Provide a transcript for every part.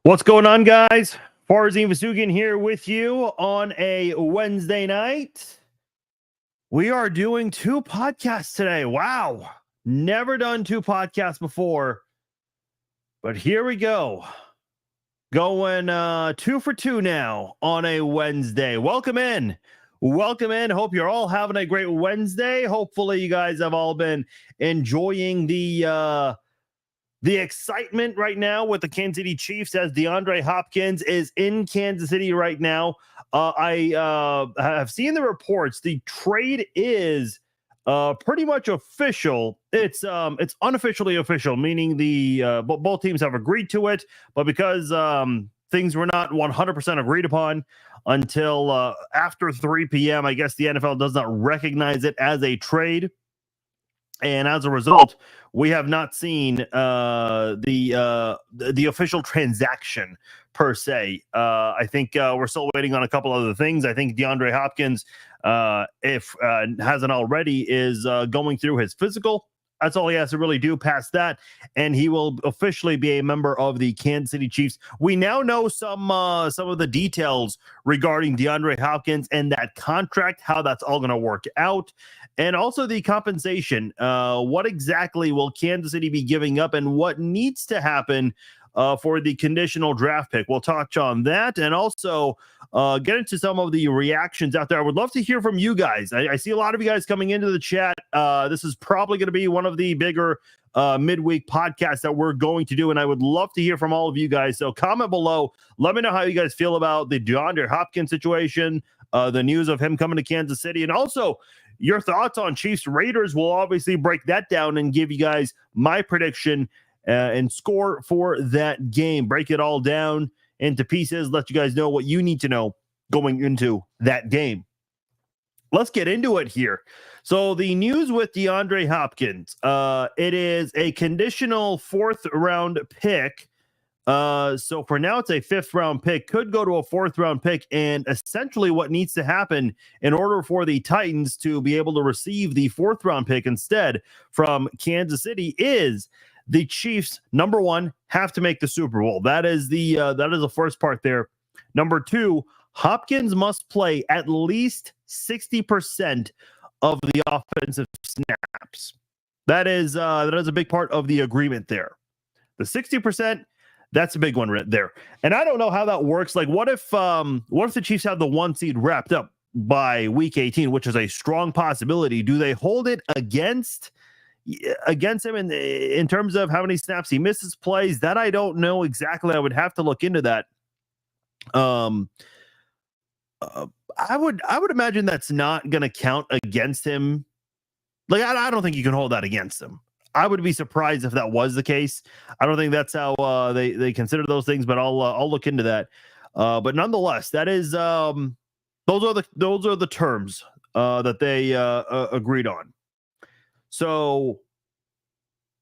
What's going on, guys? Farzin Vasugian here with you on a Wednesday night. We are doing two podcasts today. Wow. Never done two podcasts before. But here we go. Going 2 for 2 now on a Wednesday. Welcome in. Welcome in. Hope you're all having a great Wednesday. Hopefully you guys have all been enjoying the excitement right now with the Kansas City Chiefs as DeAndre Hopkins is in Kansas City right now. I have seen the reports. The trade is pretty much official. It's unofficially official, meaning the both teams have agreed to it, but because things were not 100% agreed upon until after 3 p.m., I guess the NFL does not recognize it as a trade. And as a result, we have not seen the official transaction per se. I think we're still waiting on a couple other things. I think DeAndre Hopkins, if hasn't already, is going through his physical. That's all he has to really do past that, and he will officially be a member of the Kansas City Chiefs. We now know some of the details regarding DeAndre Hopkins and that contract, how that's all going to work out, and also the compensation. What exactly will Kansas City be giving up, and what needs to happen for the conditional draft pick? We'll touch on that, and also get into some of the reactions out there. I would love to hear from you guys. I see a lot of you guys coming into the chat. This is probably going to be one of the bigger midweek podcasts that we're going to do, and I would love to hear from all of you guys. So comment below. Let me know how you guys feel about the DeAndre Hopkins situation, the news of him coming to Kansas City, and also your thoughts on Chiefs Raiders. We'll obviously break that down and give you guys my prediction and score for that game. Break it all down into pieces, let you guys know what you need to know going into that game. Let's get into it here. So the news with DeAndre Hopkins, it is a conditional 4th round pick. So for now, it's a 5th round pick, could go to a 4th round pick. And essentially what needs to happen in order for the Titans to be able to receive the 4th round pick instead from Kansas City is the Chiefs, number one, have to make the Super Bowl. That is the first part there. Number two, Hopkins must play at least 60% of the offensive snaps. That is a big part of the agreement there. The 60%, that's a big one right there. And I don't know how that works. Like, what if the Chiefs have the 1 seed wrapped up by week 18, which is a strong possibility? Do they hold it against him in terms of how many snaps he misses, plays? That I don't know exactly. I would have to look into that. I would imagine that's not going to count against him. Like, I don't think you can hold that against him. I would be surprised if that was the case. I don't think that's how they consider those things, but I'll look into that. But nonetheless, that is those are the terms that they agreed on. So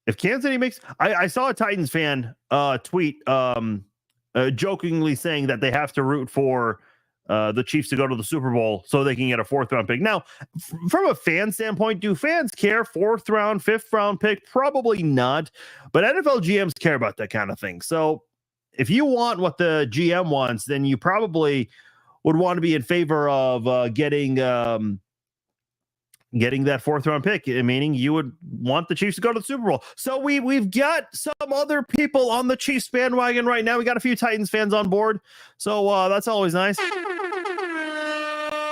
if Kansas City makes, I saw a Titans fan tweet jokingly saying that they have to root for the Chiefs to go to the Super Bowl so they can get a 4th round pick. Now, from a fan standpoint, do fans care? 4th round, 5th round pick? Probably not. But NFL GMs care about that kind of thing. So if you want what the GM wants, then you probably would want to be in favor of getting that 4th round pick, meaning you would want the Chiefs to go to the Super Bowl. So we've got some other people on the Chiefs bandwagon right now. We got a few Titans fans on board. So that's always nice.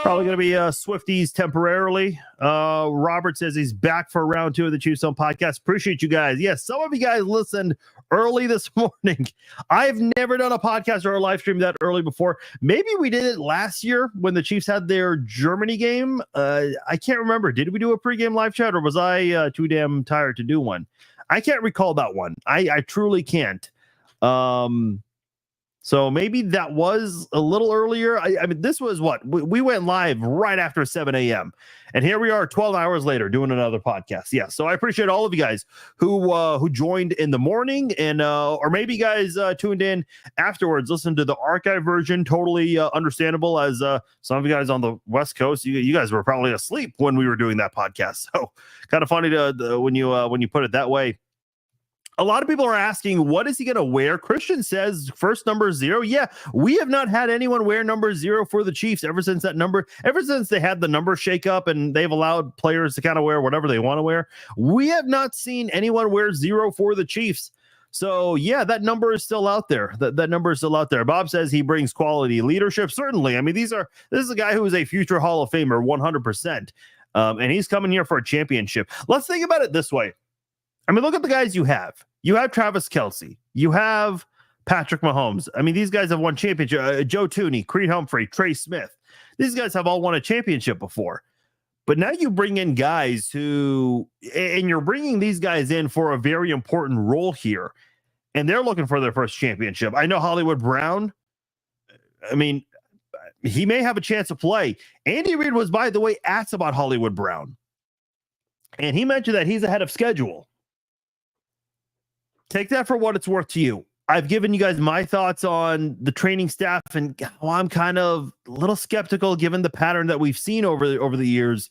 Probably going to be Swifties temporarily. Robert says he's back for round 2 of the Chiefs Zone podcast. Appreciate you guys. Yes, some of you guys listened early this morning. I've never done a podcast or a live stream that early before. Maybe we did it last year when the Chiefs had their Germany game. I can't remember. Did we do a pregame live chat, or was I too damn tired to do one? I can't recall that one. I truly can't. So maybe that was a little earlier. I mean, this was what? We went live right after 7 a.m. And here we are 12 hours later doing another podcast. Yeah, so I appreciate all of you guys who joined in the morning, and or maybe you guys tuned in afterwards, listen to the archive version. Totally understandable, as some of you guys on the West Coast, you guys were probably asleep when we were doing that podcast. So kind of funny when you put it that way. A lot of people are asking, what is he going to wear? Christian says first number 0. Yeah, we have not had anyone wear number 0 for the Chiefs ever since they had the number shake up and they've allowed players to kind of wear whatever they want to wear. We have not seen anyone wear 0 for the Chiefs. So yeah, that number is still out there. That number is still out there. Bob says he brings quality leadership. Certainly. I mean, this is a guy who is a future Hall of Famer, 100%. And he's coming here for a championship. Let's think about it this way. I mean, look at the guys you have. You have Travis Kelce. You have Patrick Mahomes. I mean, these guys have won championship. Joe Tooney, Creed Humphrey, Trey Smith. These guys have all won a championship before. But now you bring in guys and you're bringing these guys in for a very important role here. And they're looking for their first championship. I know Hollywood Brown. I mean, he may have a chance to play. Andy Reid was, by the way, asked about Hollywood Brown. And he mentioned that he's ahead of schedule. Take that for what it's worth to you. I've given you guys my thoughts on the training staff, and I'm kind of a little skeptical given the pattern that we've seen over the years.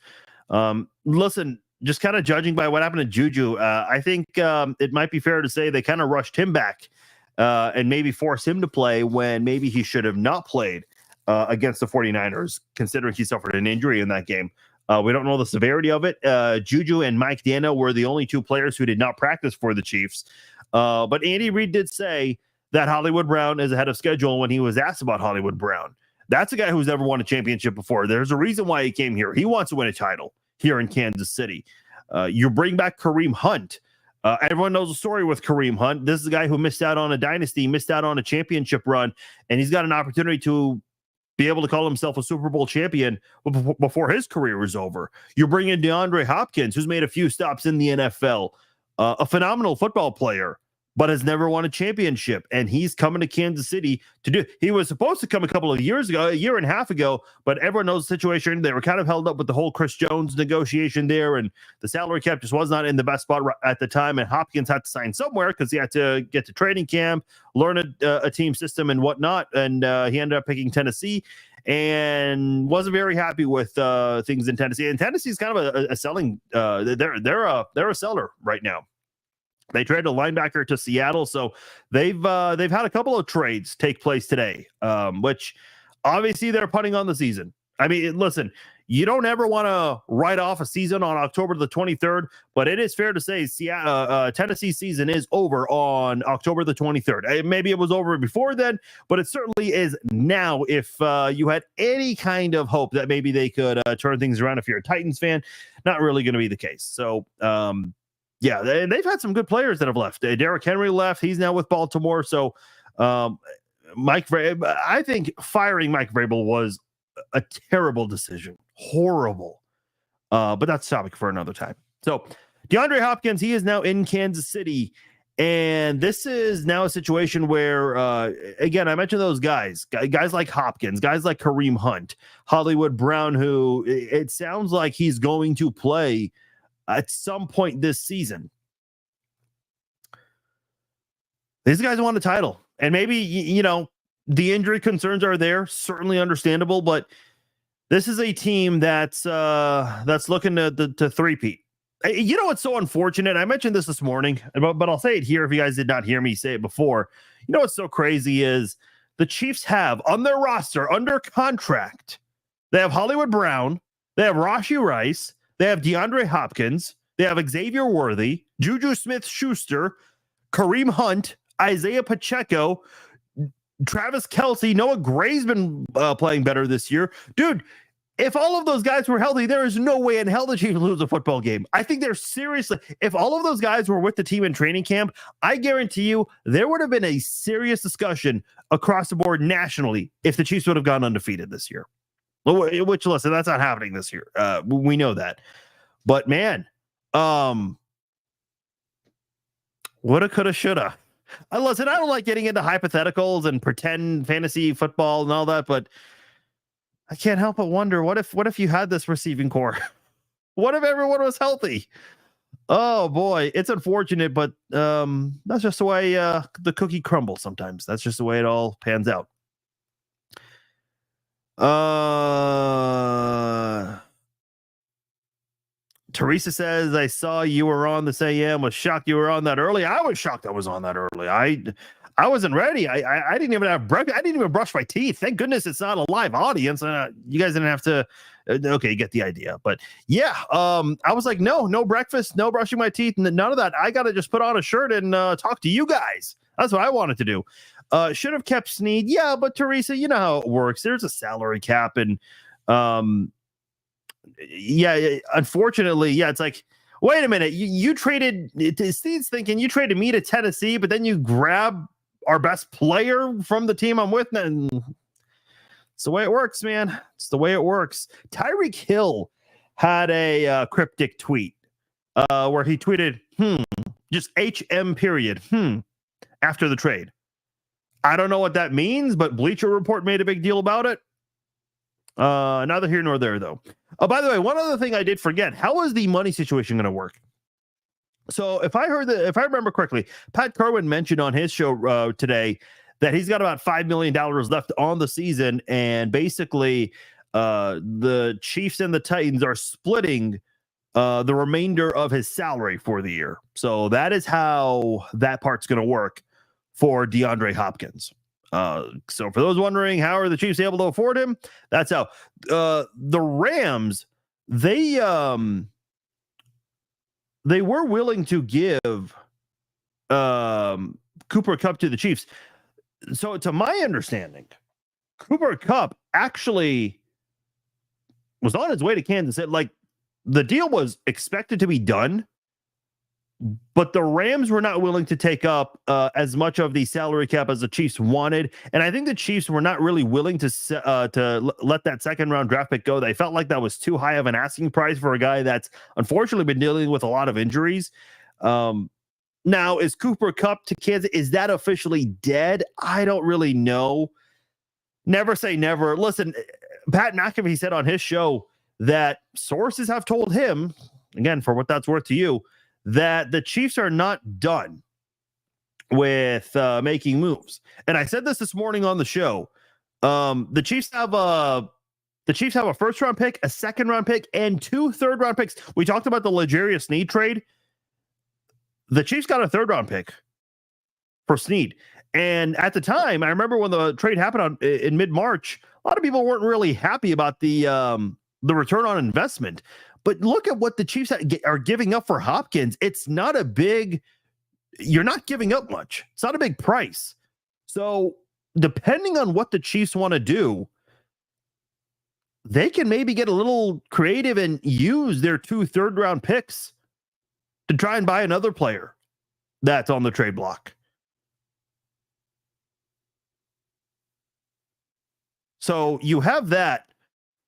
Listen, just kind of judging by what happened to Juju, I think it might be fair to say they kind of rushed him back and maybe forced him to play when maybe he should have not played against the 49ers, considering he suffered an injury in that game. We don't know the severity of it. Juju and Mike Dana were the only two players who did not practice for the Chiefs. But Andy Reid did say that Hollywood Brown is ahead of schedule when he was asked about Hollywood Brown. That's a guy who's never won a championship before. There's a reason why he came here. He wants to win a title here in Kansas City. You bring back Kareem Hunt. Everyone knows the story with Kareem Hunt. This is a guy who missed out on a dynasty, missed out on a championship run, and he's got an opportunity to be able to call himself a Super Bowl champion before his career is over. You bring in DeAndre Hopkins, who's made a few stops in the NFL, a phenomenal football player, but has never won a championship. And he's coming to Kansas City to do. He was supposed to come a year and a half ago, but everyone knows the situation. They were kind of held up with the whole Chris Jones negotiation there, and the salary cap just was not in the best spot at the time. And Hopkins had to sign somewhere because he had to get to training camp, learn a team system and whatnot. And he ended up picking Tennessee and wasn't very happy with things in Tennessee. And Tennessee's kind of a selling. They're a seller right now. They traded a linebacker to Seattle, so they've had a couple of trades take place today, which obviously they're punting on the season. I mean, listen, you don't ever want to write off a season on October the 23rd, but it is fair to say Tennessee's season is over on October the 23rd. Maybe it was over before then, but it certainly is now. If you had any kind of hope that maybe they could turn things around if you're a Titans fan, not really going to be the case. So, yeah, they've had some good players that have left. Derrick Henry left. He's now with Baltimore. So I think firing Mike Vrabel was a terrible decision. Horrible. But that's a topic for another time. So DeAndre Hopkins, he is now in Kansas City. And this is now a situation where, again, I mentioned those guys like Hopkins, guys like Kareem Hunt, Hollywood Brown, who it sounds like he's going to play at some point this season. These guys want a title, and maybe, the injury concerns are there, certainly understandable, but this is a team that's looking to three-peat. You know what's so unfortunate? I mentioned this morning, but I'll say it here if you guys did not hear me say it before. You know what's so crazy is the Chiefs have on their roster, under contract, they have Hollywood Brown, they have Rashee Rice, they have DeAndre Hopkins. They have Xavier Worthy, Juju Smith-Schuster, Kareem Hunt, Isaiah Pacheco, Travis Kelce. Noah Gray's been playing better this year. Dude, if all of those guys were healthy, there is no way in hell the Chiefs lose a football game. I think they're seriously, if all of those guys were with the team in training camp, I guarantee you there would have been a serious discussion across the board nationally if the Chiefs would have gone undefeated this year. Which, listen, that's not happening this year. We know that. But, man, woulda, coulda, shoulda. Listen, I don't like getting into hypotheticals and pretend fantasy football and all that, but I can't help but wonder, what if you had this receiving core? What if everyone was healthy? Oh, boy, it's unfortunate, but that's just the way the cookie crumbles sometimes. That's just the way it all pans out. Teresa says, I saw you were on this AM. Was shocked you were on that early. I was shocked I was on that early. I wasn't ready. I didn't even have breakfast. I didn't even brush my teeth. Thank goodness it's not a live audience. You guys didn't have to. Okay, you get the idea. But yeah, I was like, no breakfast, no brushing my teeth, none of that. I got to just put on a shirt and talk to you guys. That's what I wanted to do. Should have kept Snead. Yeah, but Teresa, you know how it works. There's a salary cap, and yeah, unfortunately, yeah, it's like, wait a minute, you traded. Snead's thinking you traded me to Tennessee, but then you grab our best player from the team I'm with, and it's the way it works, man. It's the way it works. Tyreek Hill had a cryptic tweet where he tweeted, just HM period, after the trade. I don't know what that means, but Bleacher Report made a big deal about it. Neither here nor there, though. Oh, by the way, one other thing I did forget. How is the money situation going to work? So if I remember correctly, Pat Kerwin mentioned on his show today that he's got about $5 million left on the season, and basically the Chiefs and the Titans are splitting the remainder of his salary for the year. So that is how that part's going to work for DeAndre Hopkins. So for those wondering, how are the Chiefs able to afford him? That's how. The Rams, they were willing to give Cooper Kupp to the Chiefs. So to my understanding, Cooper Kupp actually was on his way to Kansas City. Like, the deal was expected to be done, but the Rams were not willing to take up as much of the salary cap as the Chiefs wanted. And I think the Chiefs were not really willing to let that second round draft pick go. They felt like that was too high of an asking price for a guy that's unfortunately been dealing with a lot of injuries. Now, is Cooper Kupp to Kansas? Is that officially dead? I don't really know. Never say never. Listen, Pat McAfee said on his show that sources have told him, again, for what that's worth to you, that the Chiefs are not done with making moves. And I said this morning on the show. The Chiefs have a first round pick, a second round pick, and 2 third round picks. We talked about the L'Jarius Sneed trade. The Chiefs got a third round pick for Sneed. And at the time, I remember when the trade happened in mid-March, a lot of people weren't really happy about the return on investment. But look at what the Chiefs are giving up for Hopkins. It's not a big, you're not giving up much. It's not a big price. So depending on what the Chiefs want to do, they can maybe get a little creative and use their 2 third round picks to try and buy another player that's on the trade block. So you have that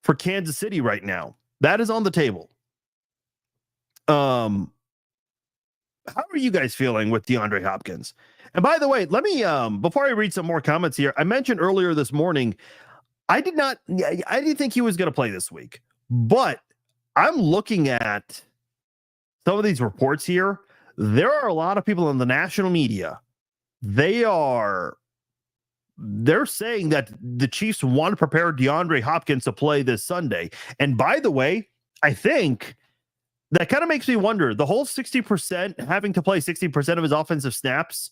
for Kansas City right now. That is on the table. How are you guys feeling with DeAndre Hopkins? And by the way, let me before I read some more comments here, I mentioned earlier this morning, I didn't think he was going to play this week, but I'm looking at some of these reports here. There are a lot of people in the national media. They're saying that the Chiefs want to prepare DeAndre Hopkins to play this Sunday. And by the way, I think that kind of makes me wonder, the whole 60%, having to play 60% of his offensive snaps,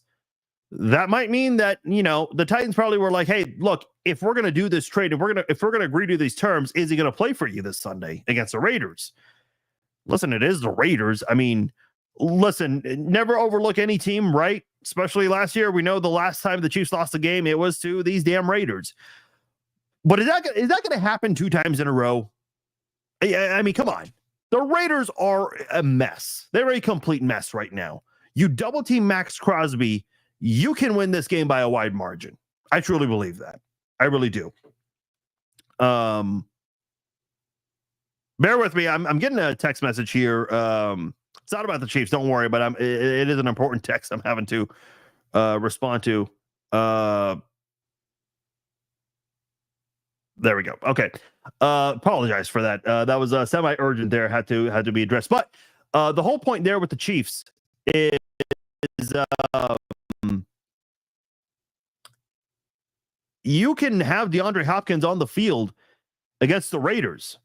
that might mean that, the Titans probably were like, hey, look, if we're going to do this trade, if we're going to agree to these terms, is he going to play for you this Sunday against the Raiders? Listen, it is the Raiders. I mean, listen, never overlook any team, right? Especially last year. We know the last time the Chiefs lost a game, it was to these damn Raiders. But is that going to happen 2 times in a row? I mean, come on. The Raiders are a mess. They're a complete mess right now. You double team Max Crosby, you can win this game by a wide margin. I truly believe that. I really do. Bear with me. I'm getting a text message here. It's not about the Chiefs. Don't worry, but it is an important text I'm having to respond to. There we go. Okay. Apologize for that. That was semi-urgent there. Had to be addressed. But the whole point there with the Chiefs is you can have DeAndre Hopkins on the field against the Raiders,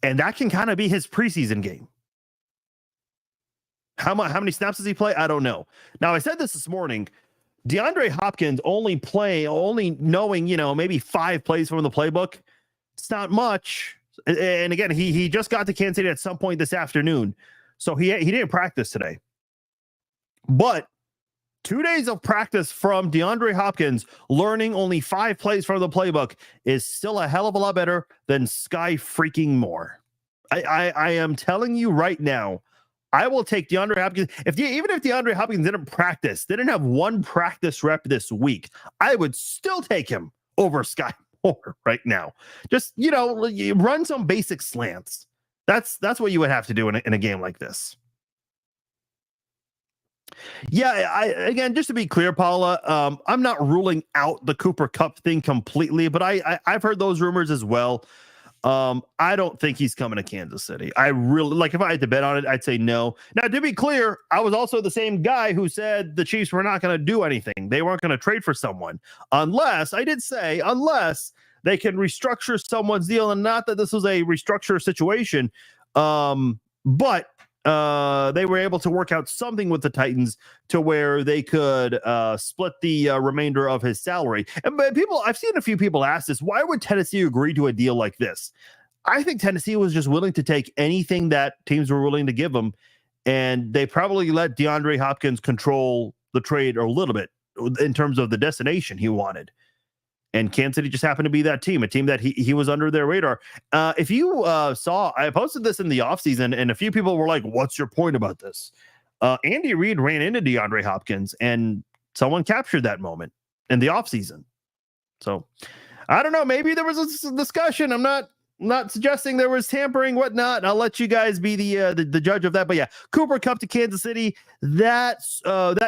and that can kind of be his preseason game. How many snaps does he play? I don't know. Now, I said this morning. DeAndre Hopkins only knowing, maybe 5 plays from the playbook. It's not much. And again, he just got to Kansas City at some point this afternoon. So he didn't practice today. But 2 days of practice from DeAndre Hopkins, learning only 5 plays from the playbook, is still a hell of a lot better than Sky freaking Moore. I am telling you right now, I will take DeAndre Hopkins. Even if DeAndre Hopkins didn't have 1 practice rep this week, I would still take him over Sky Moore right now. Just, run some basic slants. That's what you would have to do in a game like this. Yeah, again, just to be clear, Paula, I'm not ruling out the Cooper Kupp thing completely, but I've heard those rumors as well. I don't think he's coming to Kansas City. I really, if I had to bet on it, I'd say no. Now, to be clear, I was also the same guy who said the Chiefs were not going to do anything. They weren't going to trade for someone unless they can restructure someone's deal. And not that this was a restructure situation, but they were able to work out something with the Titans to where they could split the remainder of his salary. And I've seen a few people ask this: why would Tennessee agree to a deal like this? I think Tennessee was just willing to take anything that teams were willing to give them, and they probably let DeAndre Hopkins control the trade a little bit in terms of the destination he wanted. And Kansas City just happened to be that team, a team that he was under their radar. If you saw, I posted this in the offseason, and a few people were like, what's your point about this? Andy Reid ran into DeAndre Hopkins, and someone captured that moment in the offseason. So, I don't know. Maybe there was a discussion. I'm not suggesting there was tampering, whatnot. I'll let you guys be the judge of that. But yeah, Cooper Kupp to Kansas City, that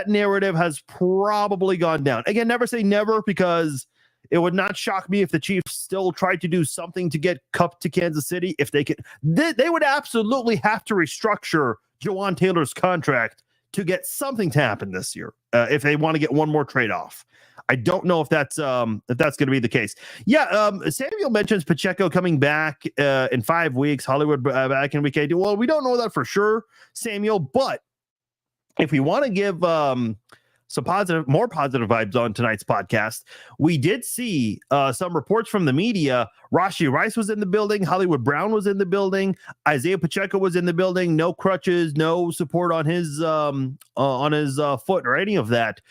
narrative has probably gone down. Again, never say never, because it would not shock me if the Chiefs still tried to do something to get Kupp to Kansas City. If they could, they would absolutely have to restructure Jawan Taylor's contract to get something to happen this year if they want to get one more trade off. I don't know if that's going to be the case. Yeah, Samuel mentions Pacheco coming back in 5 weeks. Hollywood back in week 8. Well, we don't know that for sure, Samuel. But if we want to give some more positive vibes on tonight's podcast, we did see some reports from the media. Rashee Rice was in the building. Hollywood Brown was in the building. Isaiah Pacheco was in the building. No crutches, no support on his foot or any of that.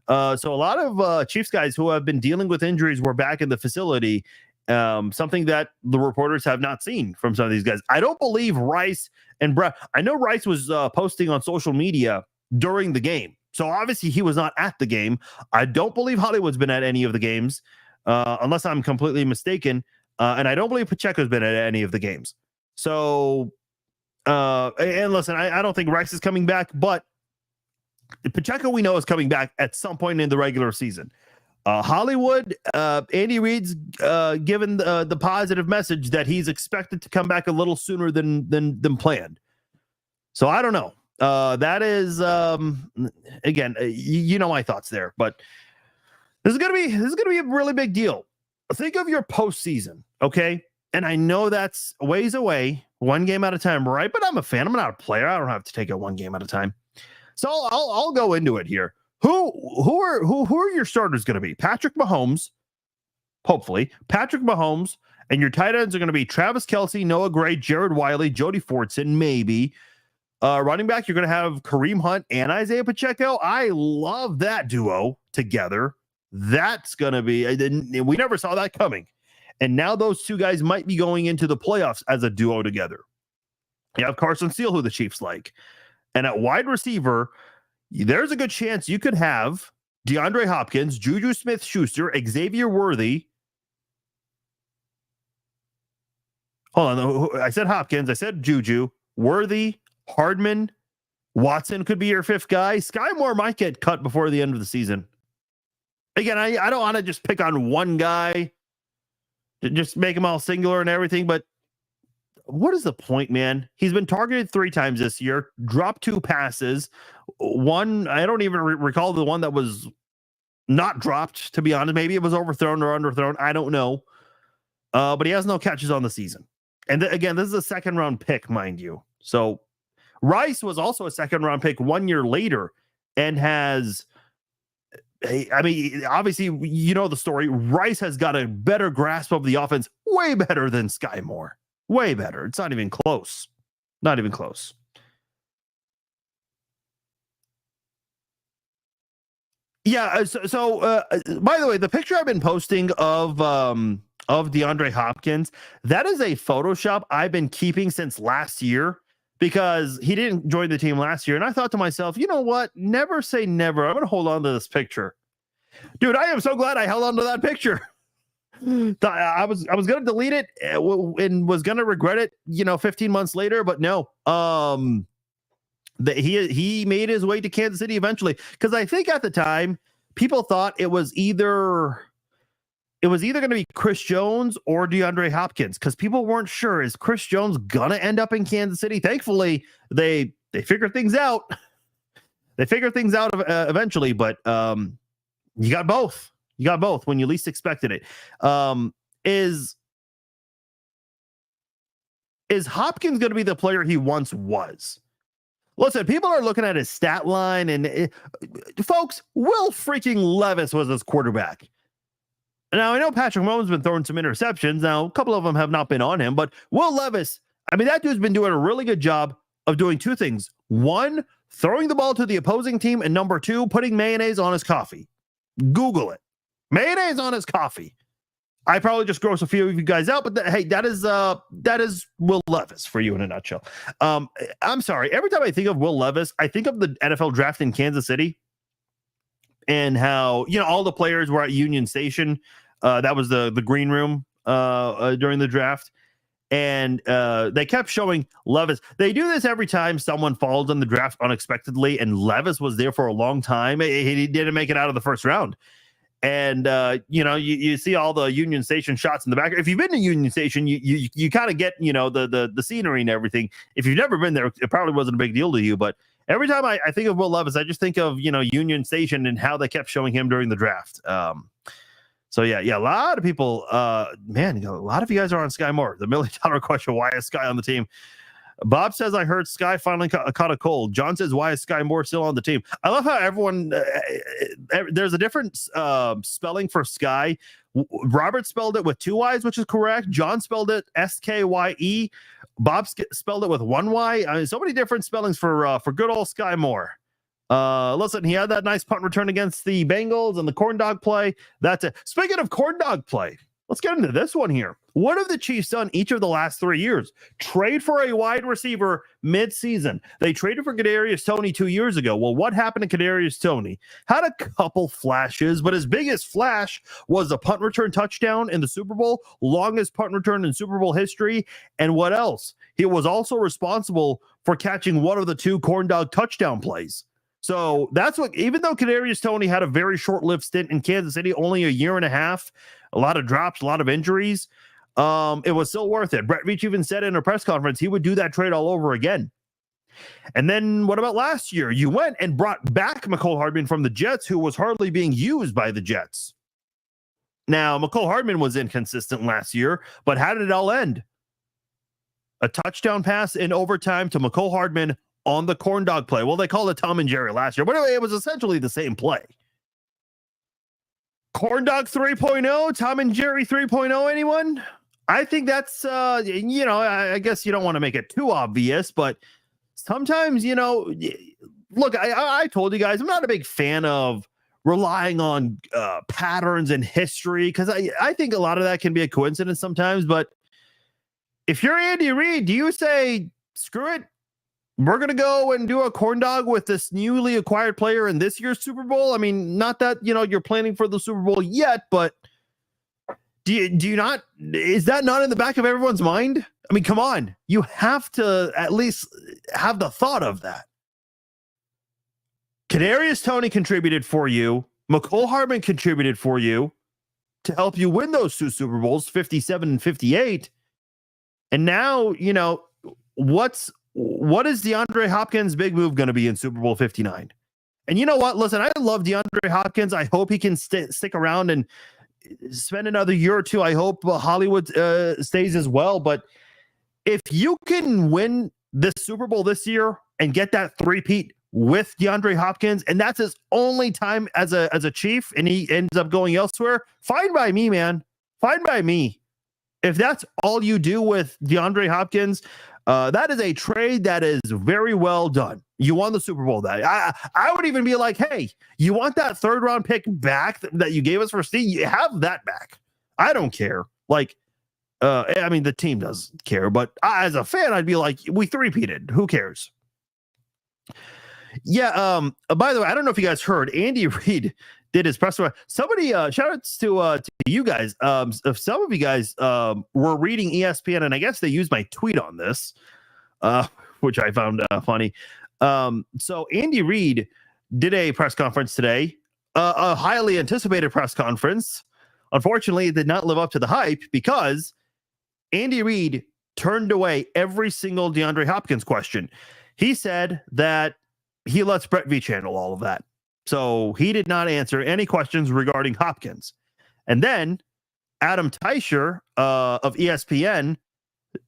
So a lot of Chiefs guys who have been dealing with injuries were back in the facility. Something that the reporters have not seen from some of these guys. I don't believe Rice and Brown. I know Rice was posting on social media during the game, so obviously he was not at the game. I don't believe Hollywood's been at any of the games, unless I'm completely mistaken. And I don't believe Pacheco's been at any of the games. So, and listen, I don't think Rice is coming back, but Pacheco we know is coming back at some point in the regular season. Hollywood, Andy Reid's given the positive message that he's expected to come back a little sooner than planned. So I don't know. That is again, you know my thoughts there, but this is gonna be a really big deal. Think of your postseason, okay? And I know that's ways away, one game at a time, right? But I'm a fan. I'm not a player. I don't have to take it one game at a time. So I'll go into it here. Who are your starters going to be? Patrick Mahomes, hopefully. Patrick Mahomes, and your tight ends are going to be Travis Kelce, Noah Gray, Jared Wiley, Jody Fortson, maybe. Running back, you're going to have Kareem Hunt and Isaiah Pacheco. I love that duo together. That's going to be, we never saw that coming. And now those two guys might be going into the playoffs as a duo together. You have Carson Steele, who the Chiefs like. And at wide receiver, there's a good chance you could have DeAndre Hopkins, Juju Smith-Schuster, Xavier Worthy. Hold on. I said Hopkins. I said Juju. Worthy, Hardman, Watson could be your fifth guy. Sky Moore might get cut before the end of the season. Again, I don't want to just pick on one guy, just make him all singular and everything, but what is the point, man? He's been targeted 3 times this year, dropped 2 passes. One, I don't even recall the one that was not dropped, to be honest. Maybe it was overthrown or underthrown. I don't know. But he has no catches on the season. And again, this is a second round pick, mind you. So Rice was also a second-round pick 1 year later and has, I mean, obviously, you know the story. Rice has got a better grasp of the offense, way better than Sky Moore. Way better. It's not even close. Not even close. Yeah. So by the way, the picture I've been posting of DeAndre Hopkins, that is a Photoshop I've been keeping since last year because he didn't join the team last year. And I thought to myself, you know what? Never say never. I'm going to hold on to this picture. Dude, I am so glad I held on to that picture. I was going to delete it and was going to regret it, 15 months later, but no. He made his way to Kansas City eventually, because I think at the time people thought it was either going to be Chris Jones or DeAndre Hopkins, because people weren't sure, is Chris Jones gonna end up in Kansas City? Thankfully, they figured things out. They figured things out eventually, but you got both. You got both when you least expected it. Is Hopkins going to be the player he once was? Listen, people are looking at his stat line, and folks, Will freaking Levis was his quarterback. Now, I know Patrick Mahomes has been throwing some interceptions. Now, a couple of them have not been on him, but Will Levis, I mean, that dude's been doing a really good job of doing two things. One, throwing the ball to the opposing team, and number two, putting mayonnaise on his coffee. Google it. Mayonnaise on his coffee. I probably just gross a few of you guys out, but hey, that is Will Levis for you in a nutshell. I'm sorry. Every time I think of Will Levis, I think of the NFL draft in Kansas City and how, all the players were at Union Station. That was the green room during the draft. And they kept showing Levis. They do this every time someone falls in the draft unexpectedly, and Levis was there for a long time. He didn't make it out of the first round. And, you see all the Union Station shots in the back. If you've been to Union Station, you kind of get, the scenery and everything. If you've never been there, it probably wasn't a big deal to you. But every time I think of Will Levis, I just think of, Union Station and how they kept showing him during the draft. So, yeah, a lot of people, a lot of you guys are on Sky Moore. The $1 million question, why is Sky on the team? Bob says, I heard Sky finally caught a cold. John says, why is Sky Moore still on the team? I love how everyone, there's a different spelling for Sky. Robert spelled it with two Y's, which is correct. John spelled it S-K-Y-E. Bob spelled it with one Y. I mean, so many different spellings for good old Sky Moore. Listen, he had that nice punt return against the Bengals and the corn dog play. That's it. Speaking of corn dog play, let's get into this one here. What have the Chiefs done each of the last 3 years? Trade for a wide receiver mid-season. They traded for Kadarius Toney 2 years ago. Well, what happened to Kadarius Toney? Had a couple flashes, but his biggest flash was a punt return touchdown in the Super Bowl, longest punt return in Super Bowl history. And what else? He was also responsible for catching one of the two corn dog touchdown plays. So that's what, even though Kadarius Toney had a very short-lived stint in Kansas City, only a year and a half, a lot of drops, a lot of injuries, it was still worth it. Brett Veach even said in a press conference he would do that trade all over again. And then what about last year? You went and brought back McCole Hardman from the Jets, who was hardly being used by the Jets. Now, McCole Hardman was inconsistent last year, but how did it all end? A touchdown pass in overtime to McCole Hardman on the corn dog play. Well, they called it Tom and Jerry last year, but anyway, it was essentially the same play. Corn dog 3.0, Tom and Jerry 3.0, anyone? I think that's, I guess you don't want to make it too obvious, but sometimes, look, I told you guys, I'm not a big fan of relying on patterns and history, because I think a lot of that can be a coincidence sometimes. But if you're Andy Reid, do you say, screw it, we're going to go and do a corn dog with this newly acquired player in this year's Super Bowl? I mean, not that, you're planning for the Super Bowl yet, but do you not, is that not in the back of everyone's mind? I mean, come on, you have to at least have the thought of that. Kadarius Toney contributed for you. McCole Hardman contributed for you to help you win those two Super Bowls, 57 and 58. And now, what is DeAndre Hopkins' big move going to be in Super Bowl 59? And you know what? Listen, I love DeAndre Hopkins. I hope he can stick around and spend another year or two. I hope Hollywood stays as well. But if you can win this Super Bowl this year and get that three-peat with DeAndre Hopkins, and that's his only time as a Chief, and he ends up going elsewhere, fine by me, man. Fine by me. If that's all you do with DeAndre Hopkins, that is a trade that is very well done. You won the Super Bowl. That I would even be like, hey, you want that third round pick back that you gave us for Steve? You have that back. I don't care. Like, I mean, the team does care, but as a fan, I'd be like, we three-peated. Who cares? Yeah. By the way, I don't know if you guys heard, Andy Reid did his press conference. Somebody, shout outs to you guys. If some of you guys were reading ESPN, and I guess they used my tweet on this, which I found funny. So Andy Reid did a press conference today, a highly anticipated press conference. Unfortunately, it did not live up to the hype because Andy Reid turned away every single DeAndre Hopkins question. He said that he lets Brett V channel all of that. So he did not answer any questions regarding Hopkins. And then Adam Teicher of ESPN,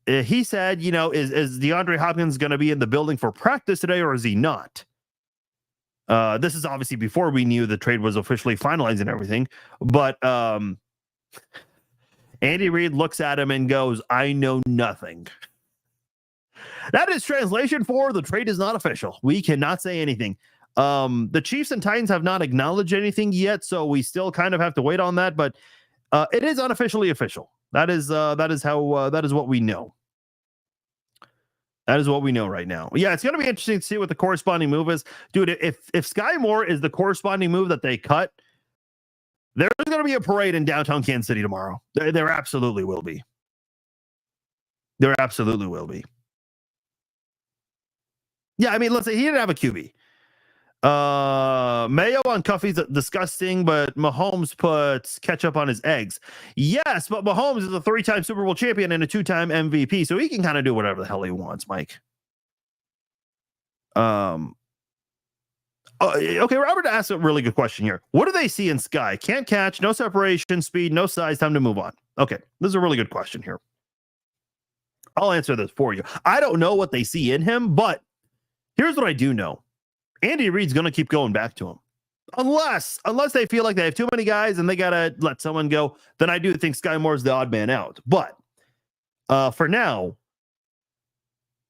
he said, you know, is DeAndre Hopkins going to be in the building for practice today or is he not? This is obviously before we knew the trade was officially finalized and everything. But Andy Reid looks at him and goes, I know nothing. That is translation for the trade is not official. We cannot say anything. The Chiefs and Titans have not acknowledged anything yet, so we still kind of have to wait on that. But it is unofficially official. That is what we know. That is what we know right now. Yeah, it's going to be interesting to see what the corresponding move is, dude. If Sky Moore is the corresponding move that they cut, there's going to be a parade in downtown Kansas City tomorrow. There absolutely will be. There absolutely will be. Yeah, I mean, let's say he didn't have a QB. Mayo on Cuffy's disgusting, but Mahomes puts ketchup on his eggs. Yes, but Mahomes is a 3-time Super Bowl champion and a 2-time MVP, so he can kind of do whatever the hell he wants, Mike. Okay, Robert asked a really good question here. What do they see in Sky? Can't catch, no separation, speed, no size, time to move on. Okay, this is a really good question here. I'll answer this for you. I don't know what they see in him, but here's what I do know. Andy Reid's going to keep going back to him. Unless they feel like they have too many guys and they got to let someone go, then I do think Sky Moore's the odd man out. But for now,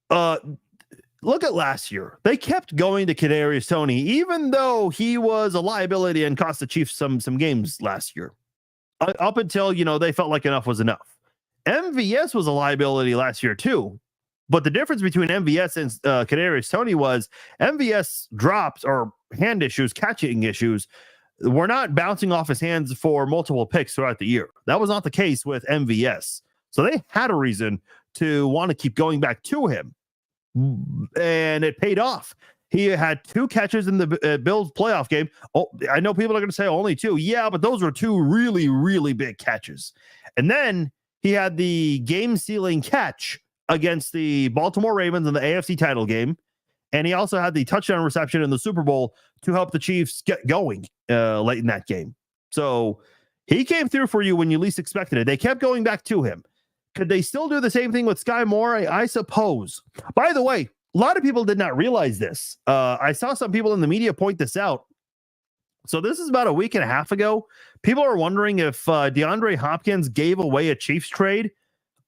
look at last year. They kept going to Kadarius Toney, even though he was a liability and cost the Chiefs some games last year. Up until, they felt like enough was enough. MVS was a liability last year too. But the difference between MVS and Kadarius Toney was MVS drops or hand issues, catching issues, were not bouncing off his hands for multiple picks throughout the year. That was not the case with MVS. So they had a reason to want to keep going back to him. And it paid off. He had 2 catches in the Bills playoff game. Oh, I know people are going to say only 2. Yeah, but those were 2 really, really big catches. And then he had the game-sealing catch against the Baltimore Ravens in the AFC title game. And he also had the touchdown reception in the Super Bowl to help the Chiefs get going late in that game. So he came through for you when you least expected it. They kept going back to him. Could they still do the same thing with Sky Moore? I suppose. By the way, a lot of people did not realize this. I saw some people in the media point this out. So this is about a week and a half ago. People are wondering if DeAndre Hopkins gave away a Chiefs trade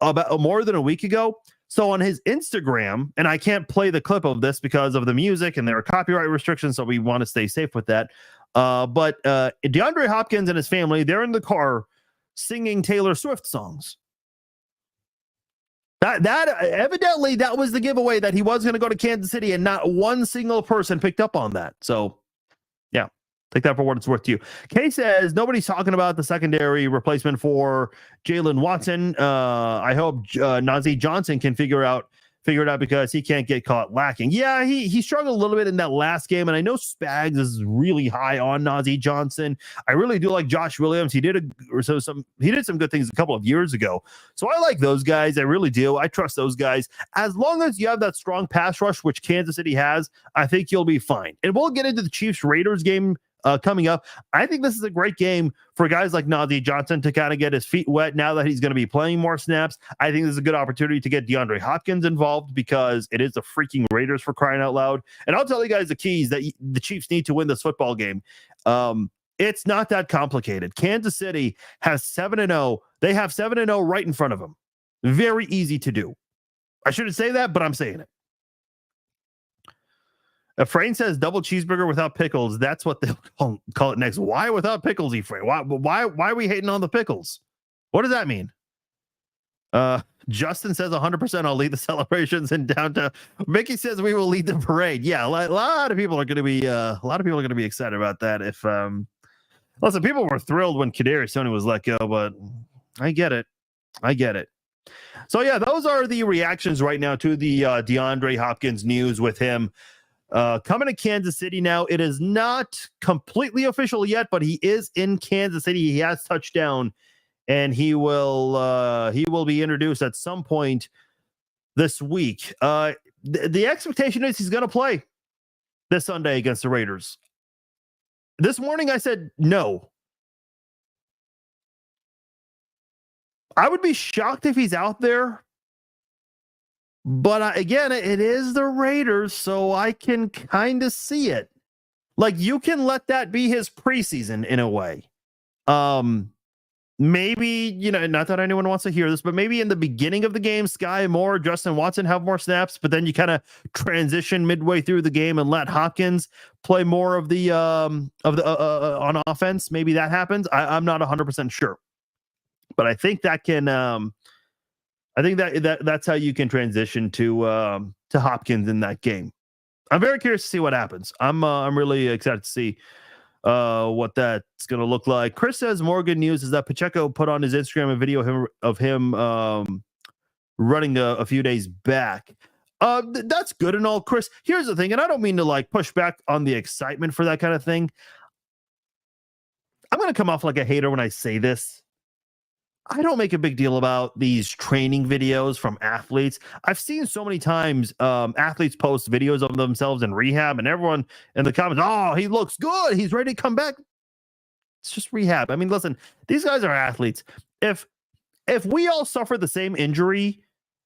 about more than a week ago. So on his Instagram, and I can't play the clip of this because of the music and there are copyright restrictions, so we want to stay safe with that. But DeAndre Hopkins and his family, they're in the car singing Taylor Swift songs. That evidently that was the giveaway that he was going to go to Kansas City, and not one single person picked up on that. So yeah, take that for what it's worth to you. Kay says nobody's talking about the secondary replacement for Jalen Watson. I hope Najee Johnson can figure it out because he can't get caught lacking. Yeah, he struggled a little bit in that last game, and I know Spags is really high on Najee Johnson. I really do like Josh Williams. He did some good things a couple of years ago. So I like those guys. I really do. I trust those guys. As long as you have that strong pass rush, which Kansas City has, I think you'll be fine. And we'll get into the Chiefs-Raiders game coming up. I think this is a great game for guys like Najee Johnson to kind of get his feet wet now that he's going to be playing more snaps. I think this is a good opportunity to get DeAndre Hopkins involved because it is the freaking Raiders, for crying out loud. And I'll tell you guys the keys that the Chiefs need to win this football game. It's not that complicated. Kansas City has 7-0. They have 7-0 right in front of them. Very easy to do. I shouldn't say that, but I'm saying it. Efrain says double cheeseburger without pickles. That's what they'll call it next. Why without pickles, Efrain? Why are we hating on the pickles? What does that mean? Justin says 100% I'll lead the celebrations in downtown. Mickey says we will lead the parade. Yeah, a lot of people are going to be excited about that. If listen, people were thrilled when Kadarius Toney was let go, but I get it. So yeah, those are the reactions right now to the DeAndre Hopkins news with him coming to Kansas City now. It is not completely official yet, but he is in Kansas City. He has touched down, and he will be introduced at some point this week. The expectation is he's going to play this Sunday against the Raiders. This morning I said no. I would be shocked if he's out there. But again, it is the Raiders, so I can kind of see it. Like, you can let that be his preseason in a way. Maybe, not that anyone wants to hear this, but maybe in the beginning of the game, Sky Moore, Justin Watson have more snaps, but then you kind of transition midway through the game and let Hopkins play more of the on offense. Maybe that happens. I'm not 100% sure, but I think that can. I think that's how you can transition to Hopkins in that game. I'm very curious to see what happens. I'm really excited to see what that's going to look like. Chris says more good news is that Pacheco put on his Instagram a video of him running a few days back. That's good and all, Chris. Here's the thing, and I don't mean to push back on the excitement for that kind of thing. I'm going to come off like a hater when I say this. I don't make a big deal about these training videos from athletes. I've seen so many times athletes post videos of themselves in rehab, and everyone in the comments, oh, he looks good. He's ready to come back. It's just rehab. I mean, listen, these guys are athletes. If we all suffer the same injury,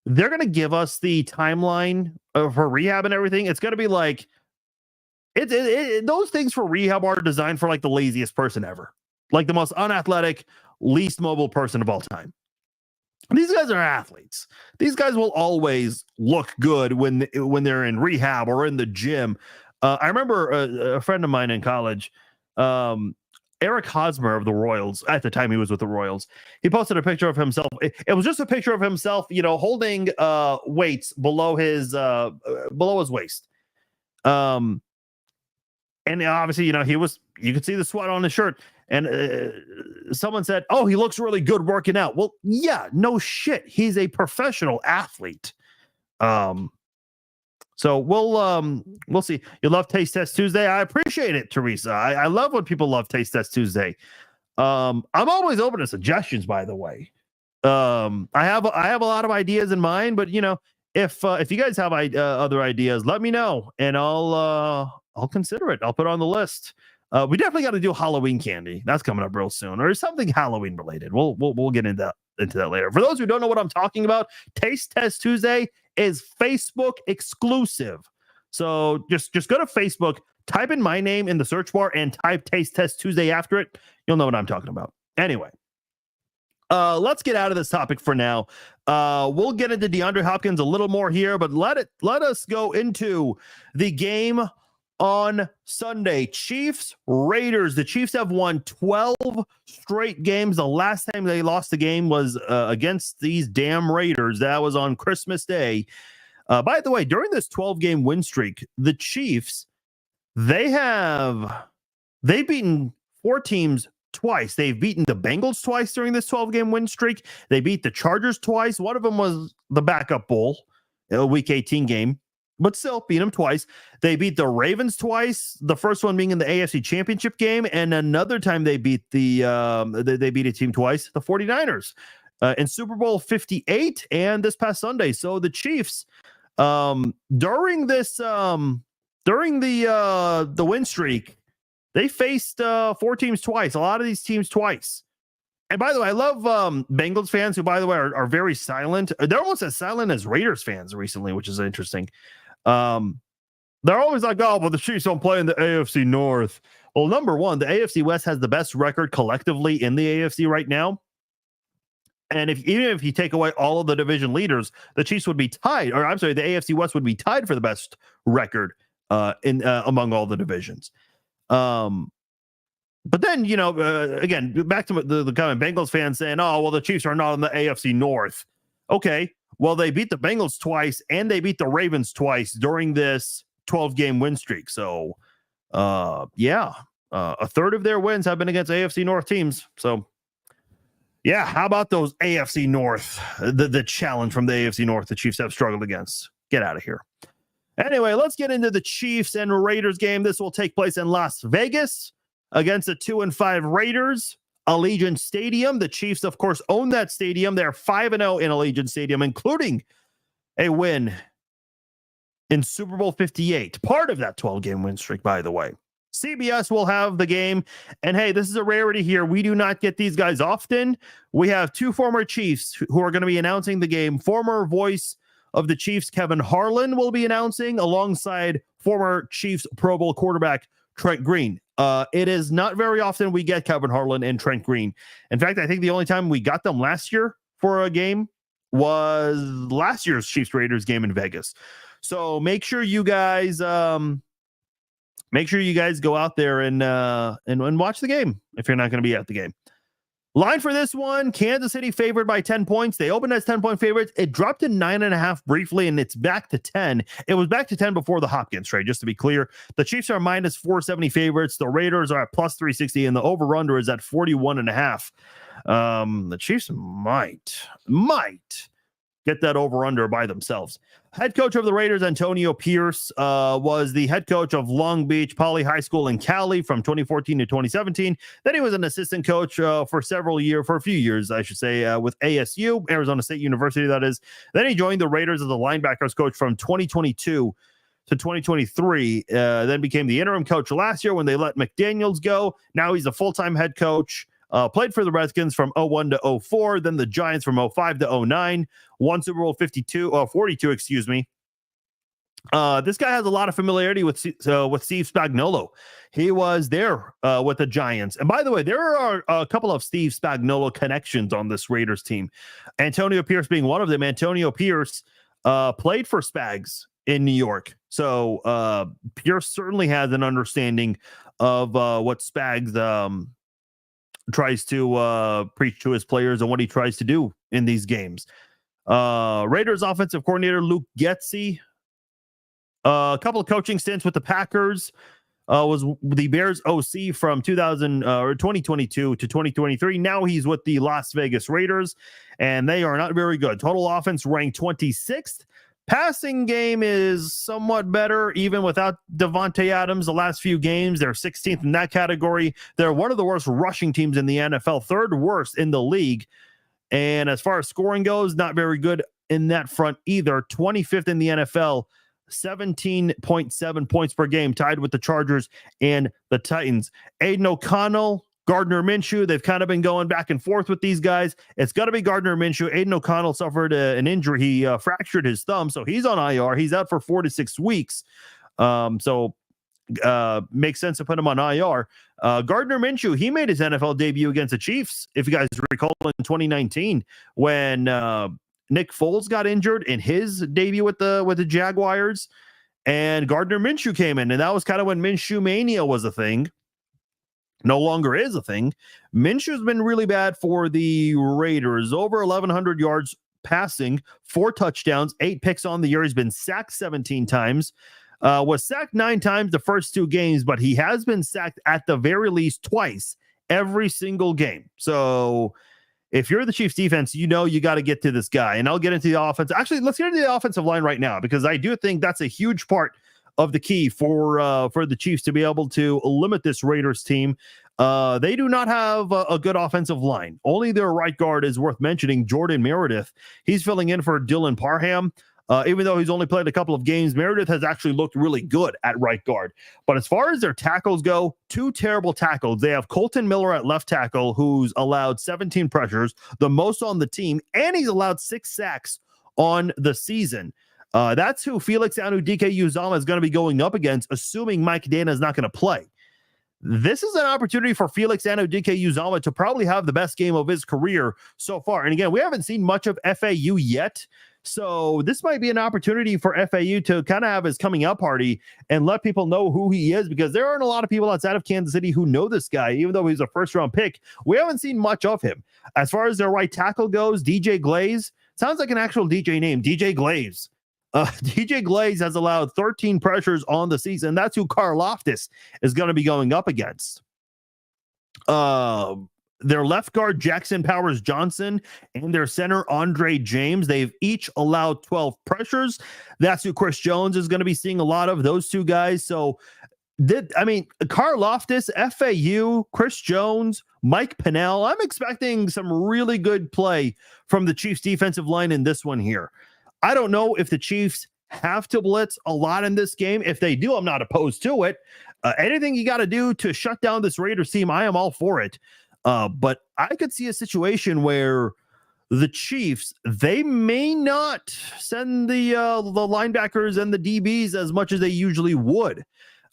they're going to give us the timeline for rehab and everything. It's going to be like, those things for rehab are designed for the laziest person ever. Like the most unathletic, least mobile person of all time. These guys are athletes. These guys will always look good when they're in rehab or in the gym. I remember a friend of mine in college, Eric Hosmer of the Royals. At the time he was with the Royals, he posted a picture of himself. It was just a picture of himself, holding weights below his waist. And obviously, you could see the sweat on his shirt. And someone said, oh, he looks really good working out. Well, yeah, no shit. He's a professional athlete. So we'll see. You love Taste Test Tuesday. I appreciate it, Teresa. I love when people love Taste Test Tuesday. I'm always open to suggestions, by the way. I have a lot of ideas in mind, but if you guys have other ideas, let me know and I'll consider it. I'll put it on the list. We definitely got to do Halloween candy. That's coming up real soon, or something Halloween related. We'll get into that later. For those who don't know what I'm talking about, Taste Test Tuesday is Facebook exclusive. So just go to Facebook, type in my name in the search bar, and type Taste Test Tuesday after it. You'll know what I'm talking about. Anyway, let's get out of this topic for now. We'll get into DeAndre Hopkins a little more here, but let us go into the game on Sunday. Chiefs, Raiders. The Chiefs have won 12 straight games. The last time they lost the game was against these damn Raiders. That was on Christmas Day. By the way, during this 12-game win streak, the Chiefs, they've beaten 4 teams twice. They've beaten the Bengals twice during this 12-game win streak. They beat the Chargers twice. One of them was the backup bowl, a Week 18 game. But still beat them twice. They beat the Ravens twice. The first one being in the AFC Championship game, and another time they beat they beat a team twice, the 49ers, in Super Bowl 58 and this past Sunday. So the Chiefs, during the win streak, They faced 4 teams twice, a lot of these teams twice. And by the way, I love Bengals fans who, by the way, are very silent. They're almost as silent as Raiders fans recently, which is interesting. They're always like, oh, well, the Chiefs don't play in the AFC North. Well, number one, the AFC West has the best record collectively in the AFC right now. And even if you take away all of the division leaders, the Chiefs would be tied, or I'm sorry, the AFC West would be tied for the best record among all the divisions. But then, again, back to the kind of Bengals fans saying, oh, well, the Chiefs are not in the AFC North. Okay, well, they beat the Bengals twice and they beat the Ravens twice during this 12-game win streak. So, a third of their wins have been against AFC North teams. So, yeah, how about those AFC North, the challenge from the AFC North the Chiefs have struggled against? Get out of here. Anyway, let's get into the Chiefs and Raiders game. This will take place in Las Vegas against the 2-5 Raiders, Allegiant Stadium. The Chiefs, of course, own that stadium. They're 5-0 in Allegiant Stadium, including a win in Super Bowl 58, part of that 12-game win streak, by the way. CBS will have the game. And hey, this is a rarity here. We do not get these guys often. We have 2 former Chiefs who are going to be announcing the game. Former voice of the Chiefs, Kevin Harlan, will be announcing alongside former Chiefs Pro Bowl quarterback Trent Green. It is not very often we get Kevin Harlan and Trent Green. In fact, I think the only time we got them last year for a game was last year's Chiefs Raiders game in Vegas. So make sure you guys go out there and watch the game if you're not going to be at the game. Line for this one, Kansas City favored by 10 points. They opened as 10-point favorites. It dropped to 9.5 briefly, and it's back to 10. It was back to 10 before the Hopkins trade, just to be clear. The Chiefs are minus 470 favorites. The Raiders are at plus 360, and the over-under is at 41.5. The Chiefs might get that over-under by themselves. Head coach of the Raiders, Antonio Pierce, was the head coach of Long Beach Poly High School in Cali from 2014 to 2017. Then he was an assistant coach for a few years, I should say, with ASU, Arizona State University, that is. Then he joined the Raiders as a linebackers coach from 2022 to 2023, then became the interim coach last year when they let McDaniels go. Now he's a full-time head coach. Played for the Redskins from 01 to 04, then the Giants from 05 to 09, won Super Bowl 42, excuse me. This guy has a lot of familiarity with Steve Spagnuolo. He was there with the Giants. And by the way, there are a couple of Steve Spagnuolo connections on this Raiders team. Antonio Pierce being one of them. Antonio Pierce played for Spags in New York. So Pierce certainly has an understanding of what Spags tries to preach to his players and what he tries to do in these games. Raiders offensive coordinator Luke Getsy, a couple of coaching stints with the Packers, was the Bears OC from 2022 to 2023. Now he's with the Las Vegas Raiders, and they are not very good. Total offense ranked 26th. Passing game is somewhat better, even without Devontae Adams. The last few games, they're 16th in that category. They're one of the worst rushing teams in the NFL, third worst in the league. And as far as scoring goes, not very good in that front either. 25th in the NFL, 17.7 points per game, tied with the Chargers and the Titans. Aiden O'Connell, Gardner Minshew, they've kind of been going back and forth with these guys. It's got to be Gardner Minshew. Aiden O'Connell suffered an injury. He fractured his thumb, so he's on IR. He's out for 4 to 6 weeks. So makes sense to put him on IR. Gardner Minshew, he made his NFL debut against the Chiefs, if you guys recall, in 2019 when Nick Foles got injured in his debut with the Jaguars, and Gardner Minshew came in, and that was kind of when Minshew Mania was a thing. No longer is a thing. Minshew's been really bad for the Raiders. Over 1,100 yards passing, 4 touchdowns, 8 picks on the year. He's been sacked 17 times. Was sacked 9 times the first 2 games, but he has been sacked at the very least twice every single game. So if you're the Chiefs defense, you know you got to get to this guy. And I'll get into the offense. Actually, let's get into the offensive line right now, because I do think that's a huge part of the key for the Chiefs to be able to limit this Raiders team. They do not have a good offensive line. Only their right guard is worth mentioning, Jordan Meredith. He's filling in for Dylan Parham. Even though he's only played a couple of games, Meredith has actually looked really good at right guard. But as far as their tackles go, two terrible tackles. They have Colton Miller at left tackle, who's allowed 17 pressures, the most on the team, and he's allowed 6 sacks on the season. That's who Felix Anudike-Uzomah is going to be going up against, assuming Mike Dana is not going to play. This is an opportunity for Felix Anudike-Uzomah to probably have the best game of his career so far. And again, we haven't seen much of FAU yet, so this might be an opportunity for FAU to kind of have his coming out party and let people know who he is, because there aren't a lot of people outside of Kansas City who know this guy. Even though he's a first-round pick, we haven't seen much of him. As far as their right tackle goes, DJ Glaze, sounds like an actual DJ name, DJ Glaze. DJ Glaze has allowed 13 pressures on the season. That's who Karlaftis is going to be going up against. Their left guard, Jackson Powers Johnson, and their center, Andre James, they've each allowed 12 pressures. That's who Chris Jones is going to be seeing a lot of, those two guys. So, Karlaftis, FAU, Chris Jones, Mike Pennell. I'm expecting some really good play from the Chiefs defensive line in this one here. I don't know if the Chiefs have to blitz a lot in this game. If they do, I'm not opposed to it. Anything you got to do to shut down this Raiders team, I am all for it. But I could see a situation where the Chiefs, they may not send the linebackers and the DBs as much as they usually would.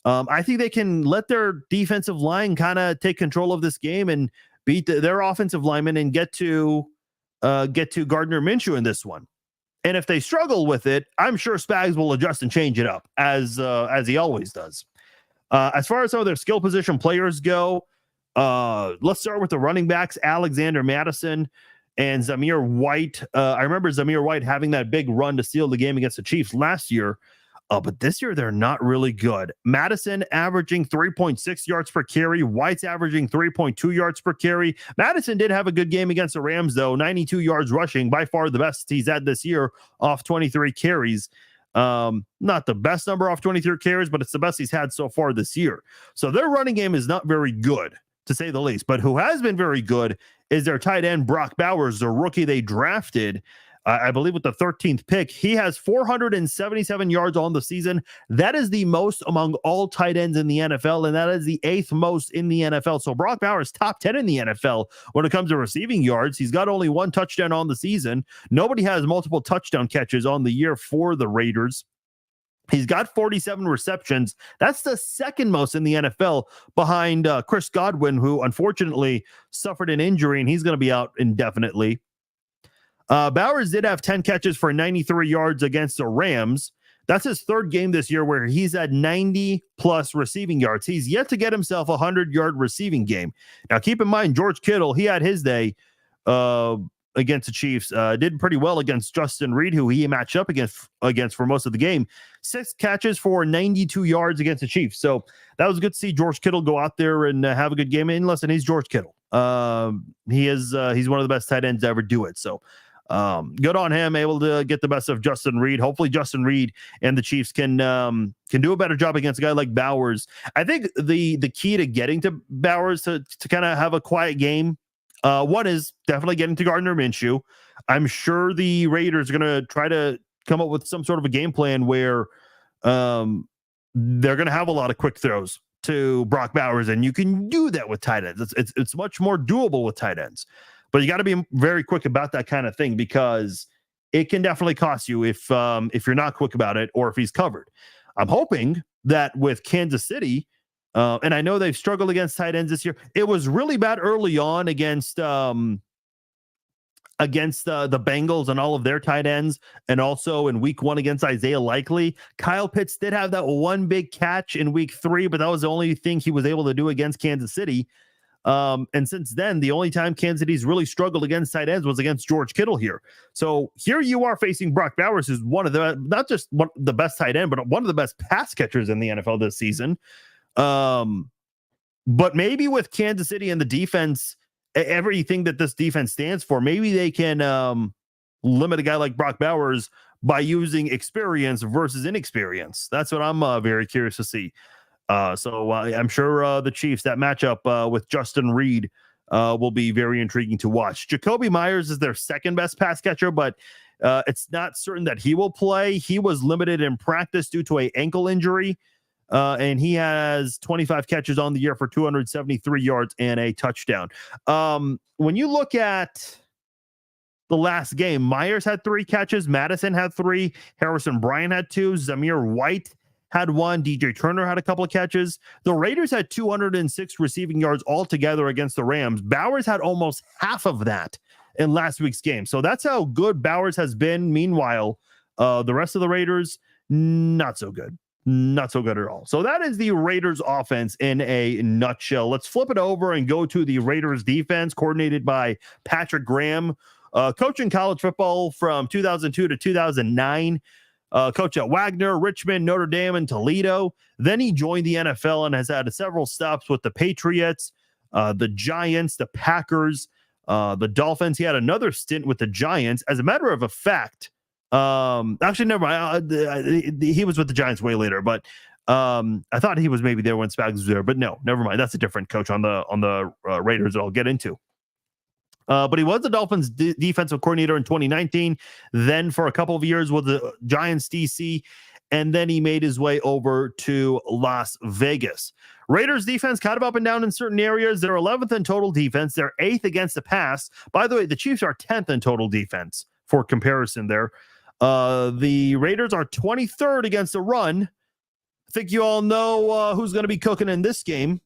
I think they can let their defensive line kind of take control of this game and beat their offensive linemen and get to Gardner Minshew in this one. And if they struggle with it, I'm sure Spags will adjust and change it up as he always does. As far as some of their skill position players go, let's start with the running backs, Alexander Madison and Zamir White. I remember Zamir White having that big run to seal the game against the Chiefs last year. But this year, they're not really good. Madison averaging 3.6 yards per carry. White's averaging 3.2 yards per carry. Madison did have a good game against the Rams, though. 92 yards rushing, by far the best he's had this year off 23 carries. Not the best number off 23 carries, but it's the best he's had so far this year. So their running game is not very good, to say the least. But who has been very good is their tight end, Brock Bowers, the rookie they drafted. I believe with the 13th pick, he has 477 yards on the season. That is the most among all tight ends in the NFL, and that is the 8th most in the NFL. So Brock Bowers, top 10 in the NFL when it comes to receiving yards. He's got only 1 touchdown on the season. Nobody has multiple touchdown catches on the year for the Raiders. He's got 47 receptions. That's the 2nd most in the NFL behind Chris Godwin, who unfortunately suffered an injury, and he's going to be out indefinitely. Bowers did have 10 catches for 93 yards against the Rams. That's his 3rd game this year where he's at 90-plus receiving yards. He's yet to get himself a 100-yard receiving game. Now, keep in mind, George Kittle, he had his day against the Chiefs. Did pretty well against Justin Reed, who he matched up against for most of the game. 6 catches for 92 yards against the Chiefs. So that was good to see George Kittle go out there and have a good game. And listen, he's George Kittle. He's one of the best tight ends to ever do it. So good on him, able to get the best of Justin Reed. Hopefully Justin Reed and the Chiefs can do a better job against a guy like Bowers. I think the key to getting to Bowers to kind of have a quiet game, one is definitely getting to Gardner Minshew. I'm sure the Raiders are going to try to come up with some sort of a game plan where they're going to have a lot of quick throws to Brock Bowers, and you can do that with tight ends. It's much more doable with tight ends. But you got to be very quick about that kind of thing, because it can definitely cost you if you're not quick about it or if he's covered. I'm hoping that with Kansas City, and I know they've struggled against tight ends this year. It was really bad early on against the Bengals and all of their tight ends, and also in week 1 against Isaiah Likely. Kyle Pitts did have that one big catch in week 3, but that was the only thing he was able to do against Kansas City. And since then, the only time Kansas City's really struggled against tight ends was against George Kittle here. So here you are facing Brock Bowers, who's one of the, not just one the best tight end, but one of the best pass catchers in the NFL this season. But maybe with Kansas City and the defense, everything that this defense stands for, maybe they can limit a guy like Brock Bowers by using experience versus inexperience. That's what I'm very curious to see. So I'm sure the Chiefs, that matchup with Justin Reed will be very intriguing to watch. Jacoby Myers is their 2nd best pass catcher, but It's not certain that he will play. He was limited in practice due to an ankle injury, and he has 25 catches on the year for 273 yards and a touchdown. When you look at the last game, Myers had 3 catches, Madison had 3, Harrison Bryant had 2, Zamir White had 1, DJ Turner had a couple of catches. The Raiders had 206 receiving yards altogether against the Rams. Bowers had almost half of that in last week's game. So that's how good Bowers has been. Meanwhile, the rest of the Raiders, not so good. Not so good at all. So that is the Raiders offense in a nutshell. Let's flip it over and go to the Raiders defense, coordinated by Patrick Graham, coaching college football from 2002 to 2009. Coach at Wagner, Richmond, Notre Dame, and Toledo. Then he joined the NFL and has had several stops with the Patriots, the Giants, the Packers, the Dolphins. He had another stint with the Giants. As a matter of fact, actually, never mind. He was with the Giants way later, but I thought he was maybe there when Spags was there. But no, never mind. That's a different coach on the Raiders that I'll get into. But he was the Dolphins defensive coordinator in 2019, then for a couple of years with the Giants DC, and then he made his way over to Las Vegas. Raiders defense kind of up and down in certain areas. They're 11th in total defense. They're 8th against the pass. By the way, the Chiefs are 10th in total defense for comparison there. The Raiders are 23rd against the run. I think you all know who's going to be cooking in this game.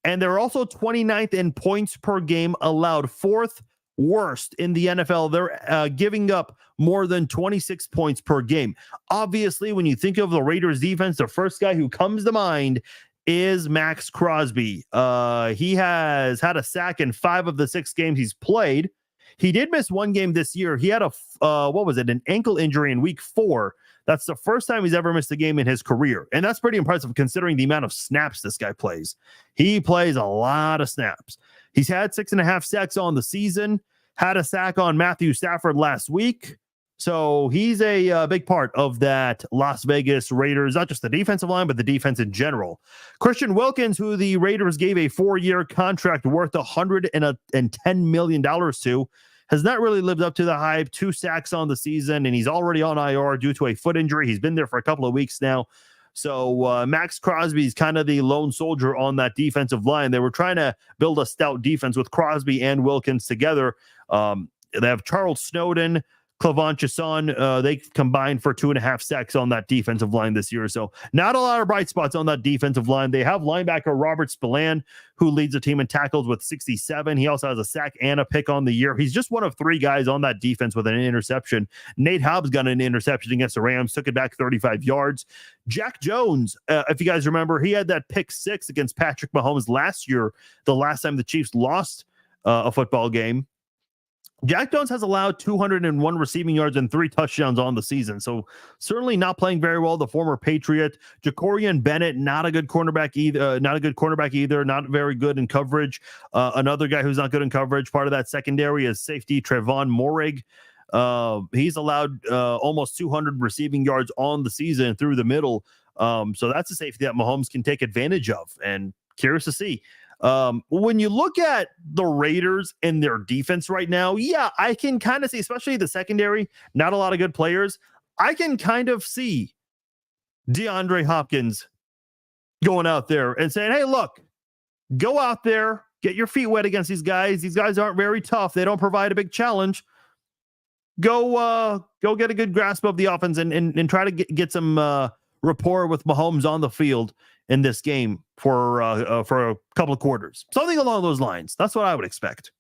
And they're also 29th in points per game allowed, 4th worst in the NFL. They're giving up more than 26 points per game. Obviously, when you think of the Raiders defense, the first guy who comes to mind is Max Crosby. He has had a sack in 5 of the 6 games he's played. He did miss 1 game this year. He had an ankle injury in week 4. That's the first time he's ever missed a game in his career. And that's pretty impressive considering the amount of snaps this guy plays. He plays a lot of snaps. He's had 6.5 sacks on the season, had a sack on Matthew Stafford last week. So he's a big part of that Las Vegas Raiders, not just the defensive line, but the defense in general. Christian Wilkins, who the Raiders gave a 4-year contract worth $110 million to, has not really lived up to the hype. 2 sacks on the season, and he's already on IR due to a foot injury. He's been there for a couple of weeks now. So Max Crosby is kind of the lone soldier on that defensive line. They were trying to build a stout defense with Crosby and Wilkins together. They have Charles Snowden, Clavon Chason, they combined for 2.5 sacks on that defensive line this year. So not a lot of bright spots on that defensive line. They have linebacker Robert Spillane, who leads the team in tackles with 67. He also has a sack and a pick on the year. He's just one of 3 guys on that defense with an interception. Nate Hobbs got an interception against the Rams, took it back 35 yards. Jack Jones, if you guys remember, he had that pick 6 against Patrick Mahomes last year, the last time the Chiefs lost a football game. Jack Jones has allowed 201 receiving yards and 3 touchdowns on the season. So certainly not playing very well. The former Patriot. Jacorian Bennett, not a good cornerback either. Not very good in coverage. Another guy who's not good in coverage. Part of that secondary is safety Trevon Moehrig. He's allowed almost 200 receiving yards on the season through the middle. So that's a safety that Mahomes can take advantage of. And curious to see. When you look at the Raiders and their defense right now, yeah, I can kind of see, especially the secondary, not a lot of good players. I can kind of see DeAndre Hopkins going out there and saying, hey, look, go out there, get your feet wet against these guys. These guys aren't very tough. They don't provide a big challenge. Go get a good grasp of the offense and try to get some rapport with Mahomes on the field in this game for a couple of quarters. Something along those lines. That's what I would expect.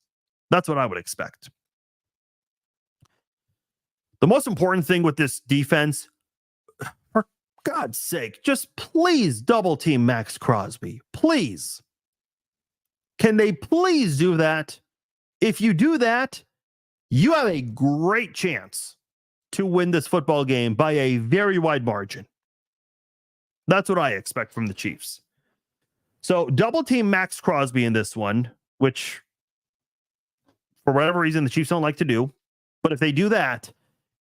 The most important thing with this defense, for God's sake, just please double team Max Crosby. Please. Can they please do that? If you do that, you have a great chance to win this football game by a very wide margin. That's what I expect from the Chiefs. So double team Max Crosby in this one, which for whatever reason the Chiefs don't like to do. But if they do that,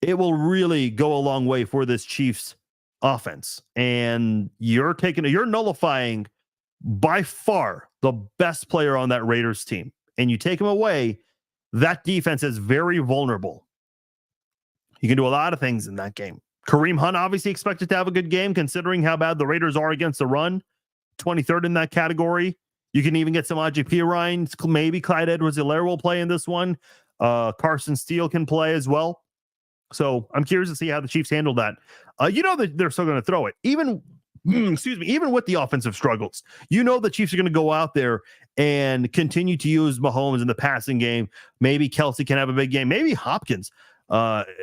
it will really go a long way for this Chiefs offense. And you're nullifying by far the best player on that Raiders team. And you take him away, that defense is very vulnerable. He can do a lot of things in that game. Kareem Hunt obviously expected to have a good game considering how bad the Raiders are against the run. 23rd in that category. You can even get some IGP Ryan. Maybe Clyde Edwards-Helaire will play in this one. Carson Steele can play as well. So I'm curious to see how the Chiefs handle that. You know that they're still going to throw it. Even with the offensive struggles. You know the Chiefs are going to go out there and continue to use Mahomes in the passing game. Maybe Kelsey can have a big game. Maybe Hopkins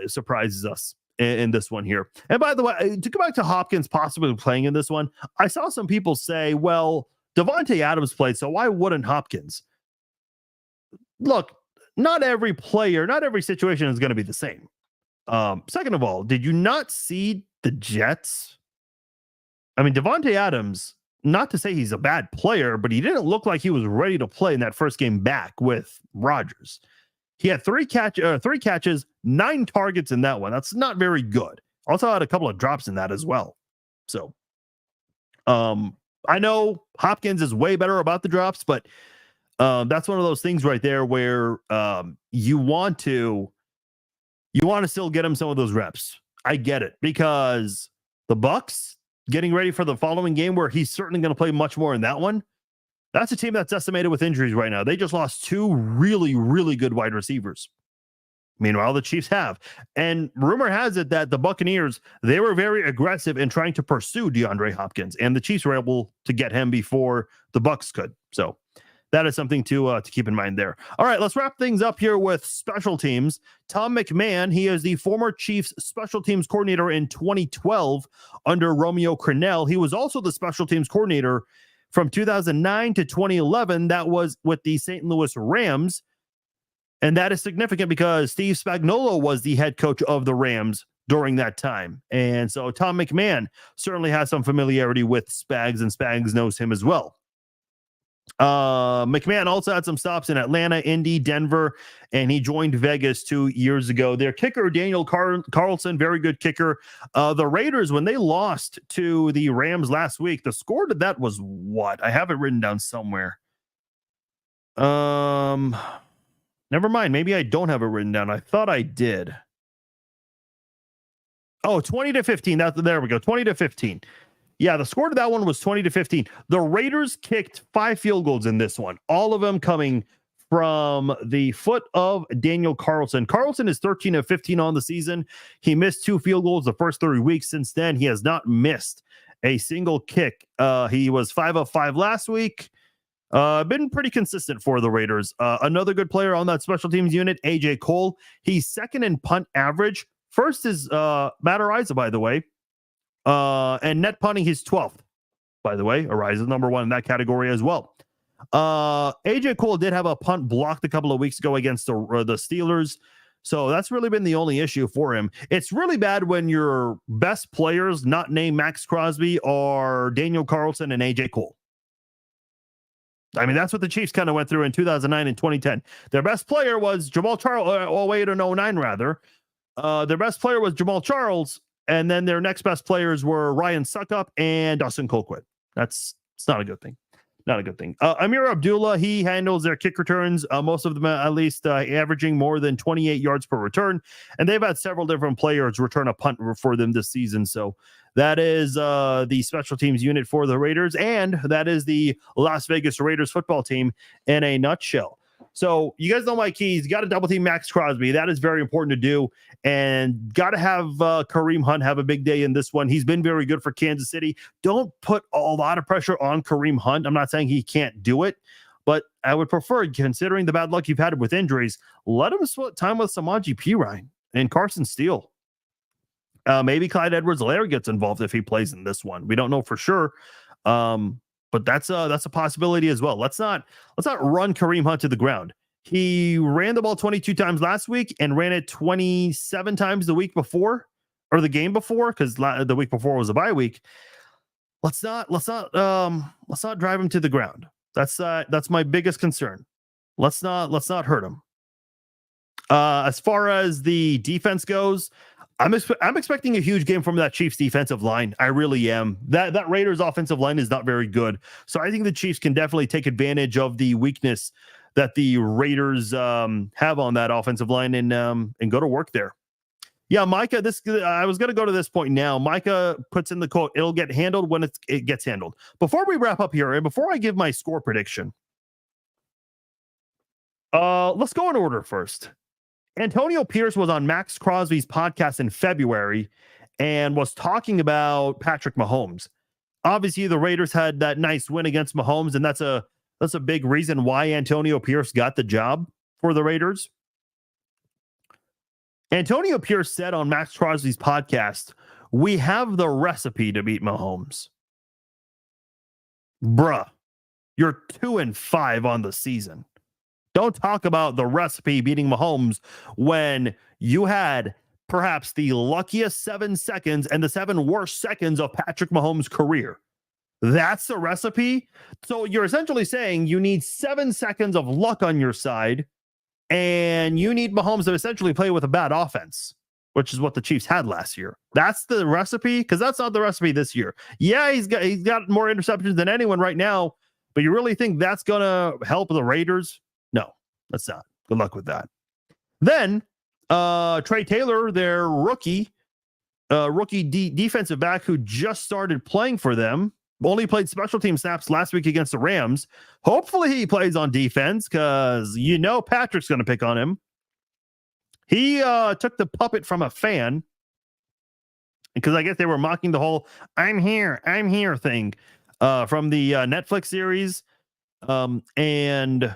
surprises us in this one here. And by the way, to go back to Hopkins possibly playing in this one, I saw some people say, well, Devontae Adams played, so why wouldn't Hopkins? Look, not every player, not every situation is going to be the same. Second of all, did you not see the Jets? I mean, Devontae Adams, not to say he's a bad player, but he didn't look like he was ready to play in that first game back with Rodgers. He had three catches, 9 targets in that one. That's not very good. Also had a couple of drops in that as well. So, I know Hopkins is way better about the drops, but that's one of those things right there where you want to still get him some of those reps. I get it, because the Bucs getting ready for the following game where he's certainly going to play much more in that one. That's a team that's decimated with injuries right now. They just lost 2 really, really good wide receivers. Meanwhile, the Chiefs have. And rumor has it that the Buccaneers, they were very aggressive in trying to pursue DeAndre Hopkins, and the Chiefs were able to get him before the Bucs could. So that is something to keep in mind there. All right, let's wrap things up here with special teams. Tom McMahon, he is the former Chiefs special teams coordinator in 2012 under Romeo Crennel. He was also the special teams coordinator from 2009 to 2011. That was with the St. Louis Rams. And that is significant because Steve Spagnuolo was the head coach of the Rams during that time. And so Tom McMahon certainly has some familiarity with Spags, and Spags knows him as well. McMahon also had some stops in Atlanta, Indy, Denver, and he joined Vegas 2 years ago. Their kicker, Daniel Carlson, very good kicker. The Raiders, when they lost to the Rams last week, the score to that was what? I have it written down somewhere. Never mind. Maybe I don't have it written down. I thought I did. Oh, 20-15. There we go. 20-15. Yeah, the score to that one was 20-15. The Raiders kicked 5 field goals in this one, all of them coming from the foot of Daniel Carlson. Carlson is 13-15 on the season. He missed 2 field goals the first 3 weeks. Since then, he has not missed a single kick. He was 5 of 5 last week. Been pretty consistent for the Raiders. Another good player on that special teams unit, AJ Cole. He's second in punt average. First is Matt Araiza, by the way. And net punting, he's 12th, by the way. Araiza number 1 in that category as well. AJ Cole did have a punt blocked a couple of weeks ago against the Steelers. So that's really been the only issue for him. It's really bad when your best players, not named Max Crosby, are Daniel Carlson and AJ Cole. I mean, that's what the Chiefs kind of went through in 2009 and 2010. Their best player was Jamal Charles, 08 and 09 rather. Their best player was Jamal Charles, and then their next best players were Ryan Suckup and Dustin Colquitt. It's not a good thing. Not a good thing. Amir Abdullah, he handles their kick returns, most of them at least averaging more than 28 yards per return. And they've had several different players return a punt for them this season. So that is the special teams unit for the Raiders. And that is the Las Vegas Raiders football team in a nutshell. So you guys know my keys. You got to double team Max Crosby. That is very important to do. And got to have Kareem Hunt have a big day in this one. He's been very good for Kansas City. Don't put a lot of pressure on Kareem Hunt. I'm not saying he can't do it, but I would prefer, considering the bad luck you've had with injuries, let him split time with Samaje Perine and Carson Steele. Maybe Clyde Edwards-Helaire gets involved if he plays in this one. We don't know for sure. But that's a possibility as well. Let's not run Kareem Hunt to the ground. He ran the ball 22 times last week and ran it 27 times the week before, or the game before, because the week before was a bye week. Let's not drive him to the ground. That's my biggest concern. Let's not hurt him. As far as the defense goes, I'm expecting a huge game from that Chiefs defensive line. I really am. That Raiders offensive line is not very good. So I think the Chiefs can definitely take advantage of the weakness that the Raiders have on that offensive line and go to work there. Yeah, Micah, I was going to go to this point now. Micah puts in the quote, it'll get handled when it gets handled. Before we wrap up here, and before I give my score prediction, let's go in order first. Antonio Pierce was on Max Crosby's podcast in February and was talking about Patrick Mahomes. Obviously, the Raiders had that nice win against Mahomes, and that's a big reason why Antonio Pierce got the job for the Raiders. Antonio Pierce said on Max Crosby's podcast, we have the recipe to beat Mahomes. Bruh, you're 2-5 on the season. Don't talk about the recipe beating Mahomes when you had perhaps the luckiest 7 seconds and the 7 worst seconds of Patrick Mahomes' career. That's the recipe. So you're essentially saying you need 7 seconds of luck on your side, and you need Mahomes to essentially play with a bad offense, which is what the Chiefs had last year. That's the recipe, because that's not the recipe this year. Yeah, he's got more interceptions than anyone right now, but you really think that's going to help the Raiders? No, that's not. Good luck with that. Then Trey Taylor, their rookie defensive back who just started playing for them, only played special team snaps last week against the Rams. Hopefully he plays on defense because Patrick's going to pick on him. He took the puppet from a fan because I guess they were mocking the whole I'm here thing from the Netflix series. And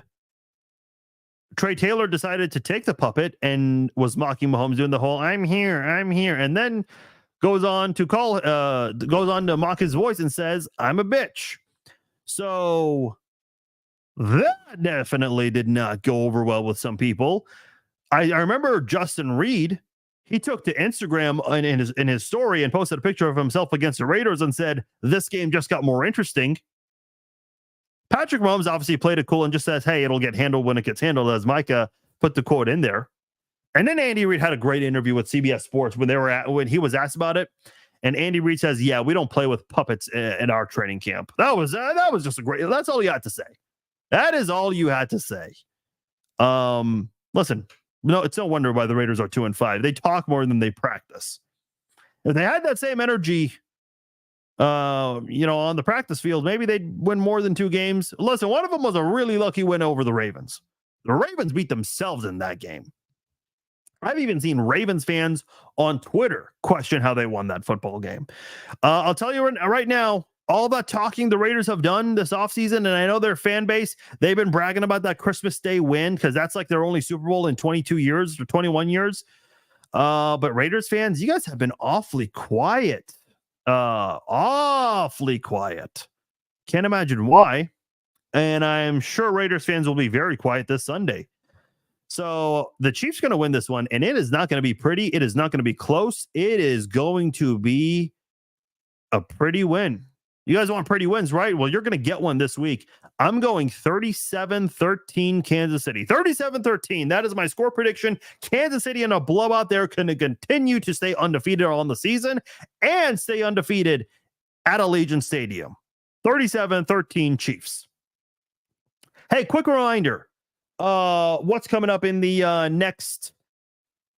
Trey Taylor decided to take the puppet and was mocking Mahomes, doing the whole I'm here. And then goes on to mock his voice and says, I'm a bitch. So that definitely did not go over well with some people. I remember Justin Reed, he took to Instagram in his story and posted a picture of himself against the Raiders and said, this game just got more interesting. Patrick Mahomes obviously played it cool and just says, hey, it'll get handled when it gets handled, as Micah put the quote in there. And then Andy Reid had a great interview with CBS Sports when he was asked about it. And Andy Reid says, yeah, we don't play with puppets in our training camp. That was just that's all you had to say. That is all you had to say. Listen, no, it's no wonder why the Raiders are 2-5. They talk more than they practice. If they had that same energy, on the practice field, maybe they'd win more than 2 games. Listen, one of them was a really lucky win over the Ravens. The Ravens beat themselves in that game. I've even seen Ravens fans on Twitter question how they won that football game. I'll tell you right now, all that talking the Raiders have done this offseason, and I know their fan base, they've been bragging about that Christmas Day win because that's like their only Super Bowl in 22 years or 21 years. But Raiders fans, you guys have been awfully quiet. Awfully quiet. Can't imagine why. And I'm sure Raiders fans will be very quiet this Sunday. So the Chiefs are going to win this one, and it is not going to be pretty. It is not going to be close. It is going to be a pretty win. You guys want pretty wins, right? Well, you're going to get one this week. I'm going 37-13 Kansas City. 37-13. That is my score prediction. Kansas City in a blowout. They're going to continue to stay undefeated on the season and stay undefeated at Allegiant Stadium. 37-13 Chiefs. Hey, quick reminder. What's coming up in the next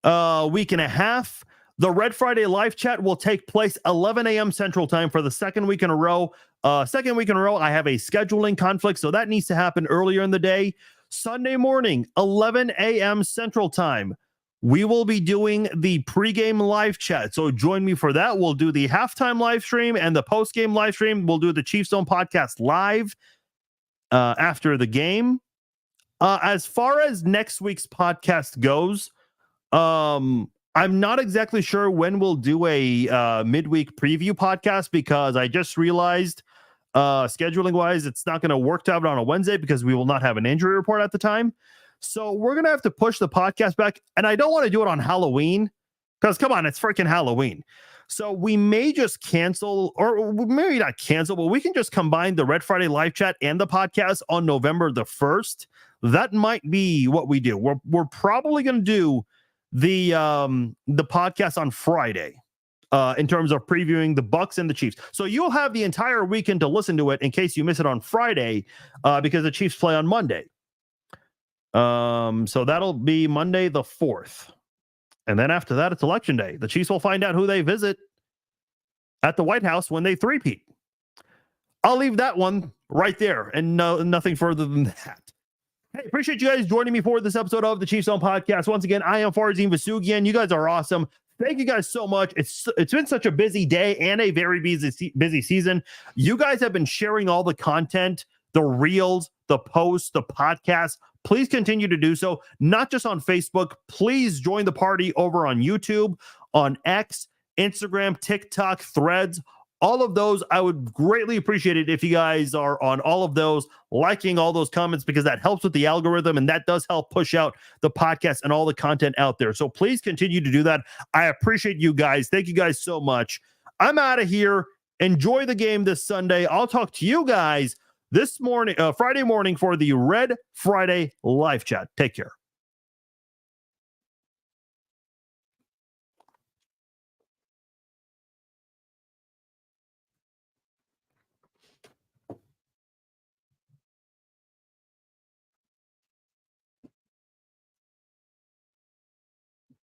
week and a half? The Red Friday live chat will take place 11 a.m. Central Time for the second week in a row. I have a scheduling conflict, so that needs to happen earlier in the day. Sunday morning, 11 a.m. Central Time, we will be doing the pregame live chat. So join me for that. We'll do the halftime live stream and the postgame live stream. We'll do the Chiefs Zone podcast live after the game. As far as next week's podcast goes, I'm not exactly sure when we'll do a midweek preview podcast because I just realized scheduling wise, it's not going to work out on a Wednesday because we will not have an injury report at the time. So we're going to have to push the podcast back. And I don't want to do it on Halloween because come on, it's freaking Halloween. So we may just cancel, or maybe not cancel, but we can just combine the Red Friday live chat and the podcast on November the 1st. That might be what we do. We're probably going to do the podcast on Friday in terms of previewing the Bucs and the Chiefs. So you'll have the entire weekend to listen to it in case you miss it on Friday because the Chiefs play on Monday. So that'll be Monday the 4th. And then after that, it's election day. The Chiefs will find out who they visit at the White House when they three-peat. I'll leave that one right there and nothing further than that. Hey, appreciate you guys joining me for this episode of the Chiefs Zone Podcast. Once again, I am Farzin Vasugian. You guys are awesome. Thank you guys so much. It's been such a busy day and a very busy season. You guys have been sharing all the content, the reels, the posts, the podcasts. Please continue to do so, not just on Facebook. Please join the party over on YouTube, on X, Instagram, TikTok, Threads, all of those. I would greatly appreciate it if you guys are on all of those, liking all those comments, because that helps with the algorithm and that does help push out the podcast and all the content out there. So please continue to do that. I appreciate you guys. Thank you guys so much. I'm out of here. Enjoy the game this Sunday. I'll talk to you guys this morning, Friday morning, for the Red Friday live chat. Take care.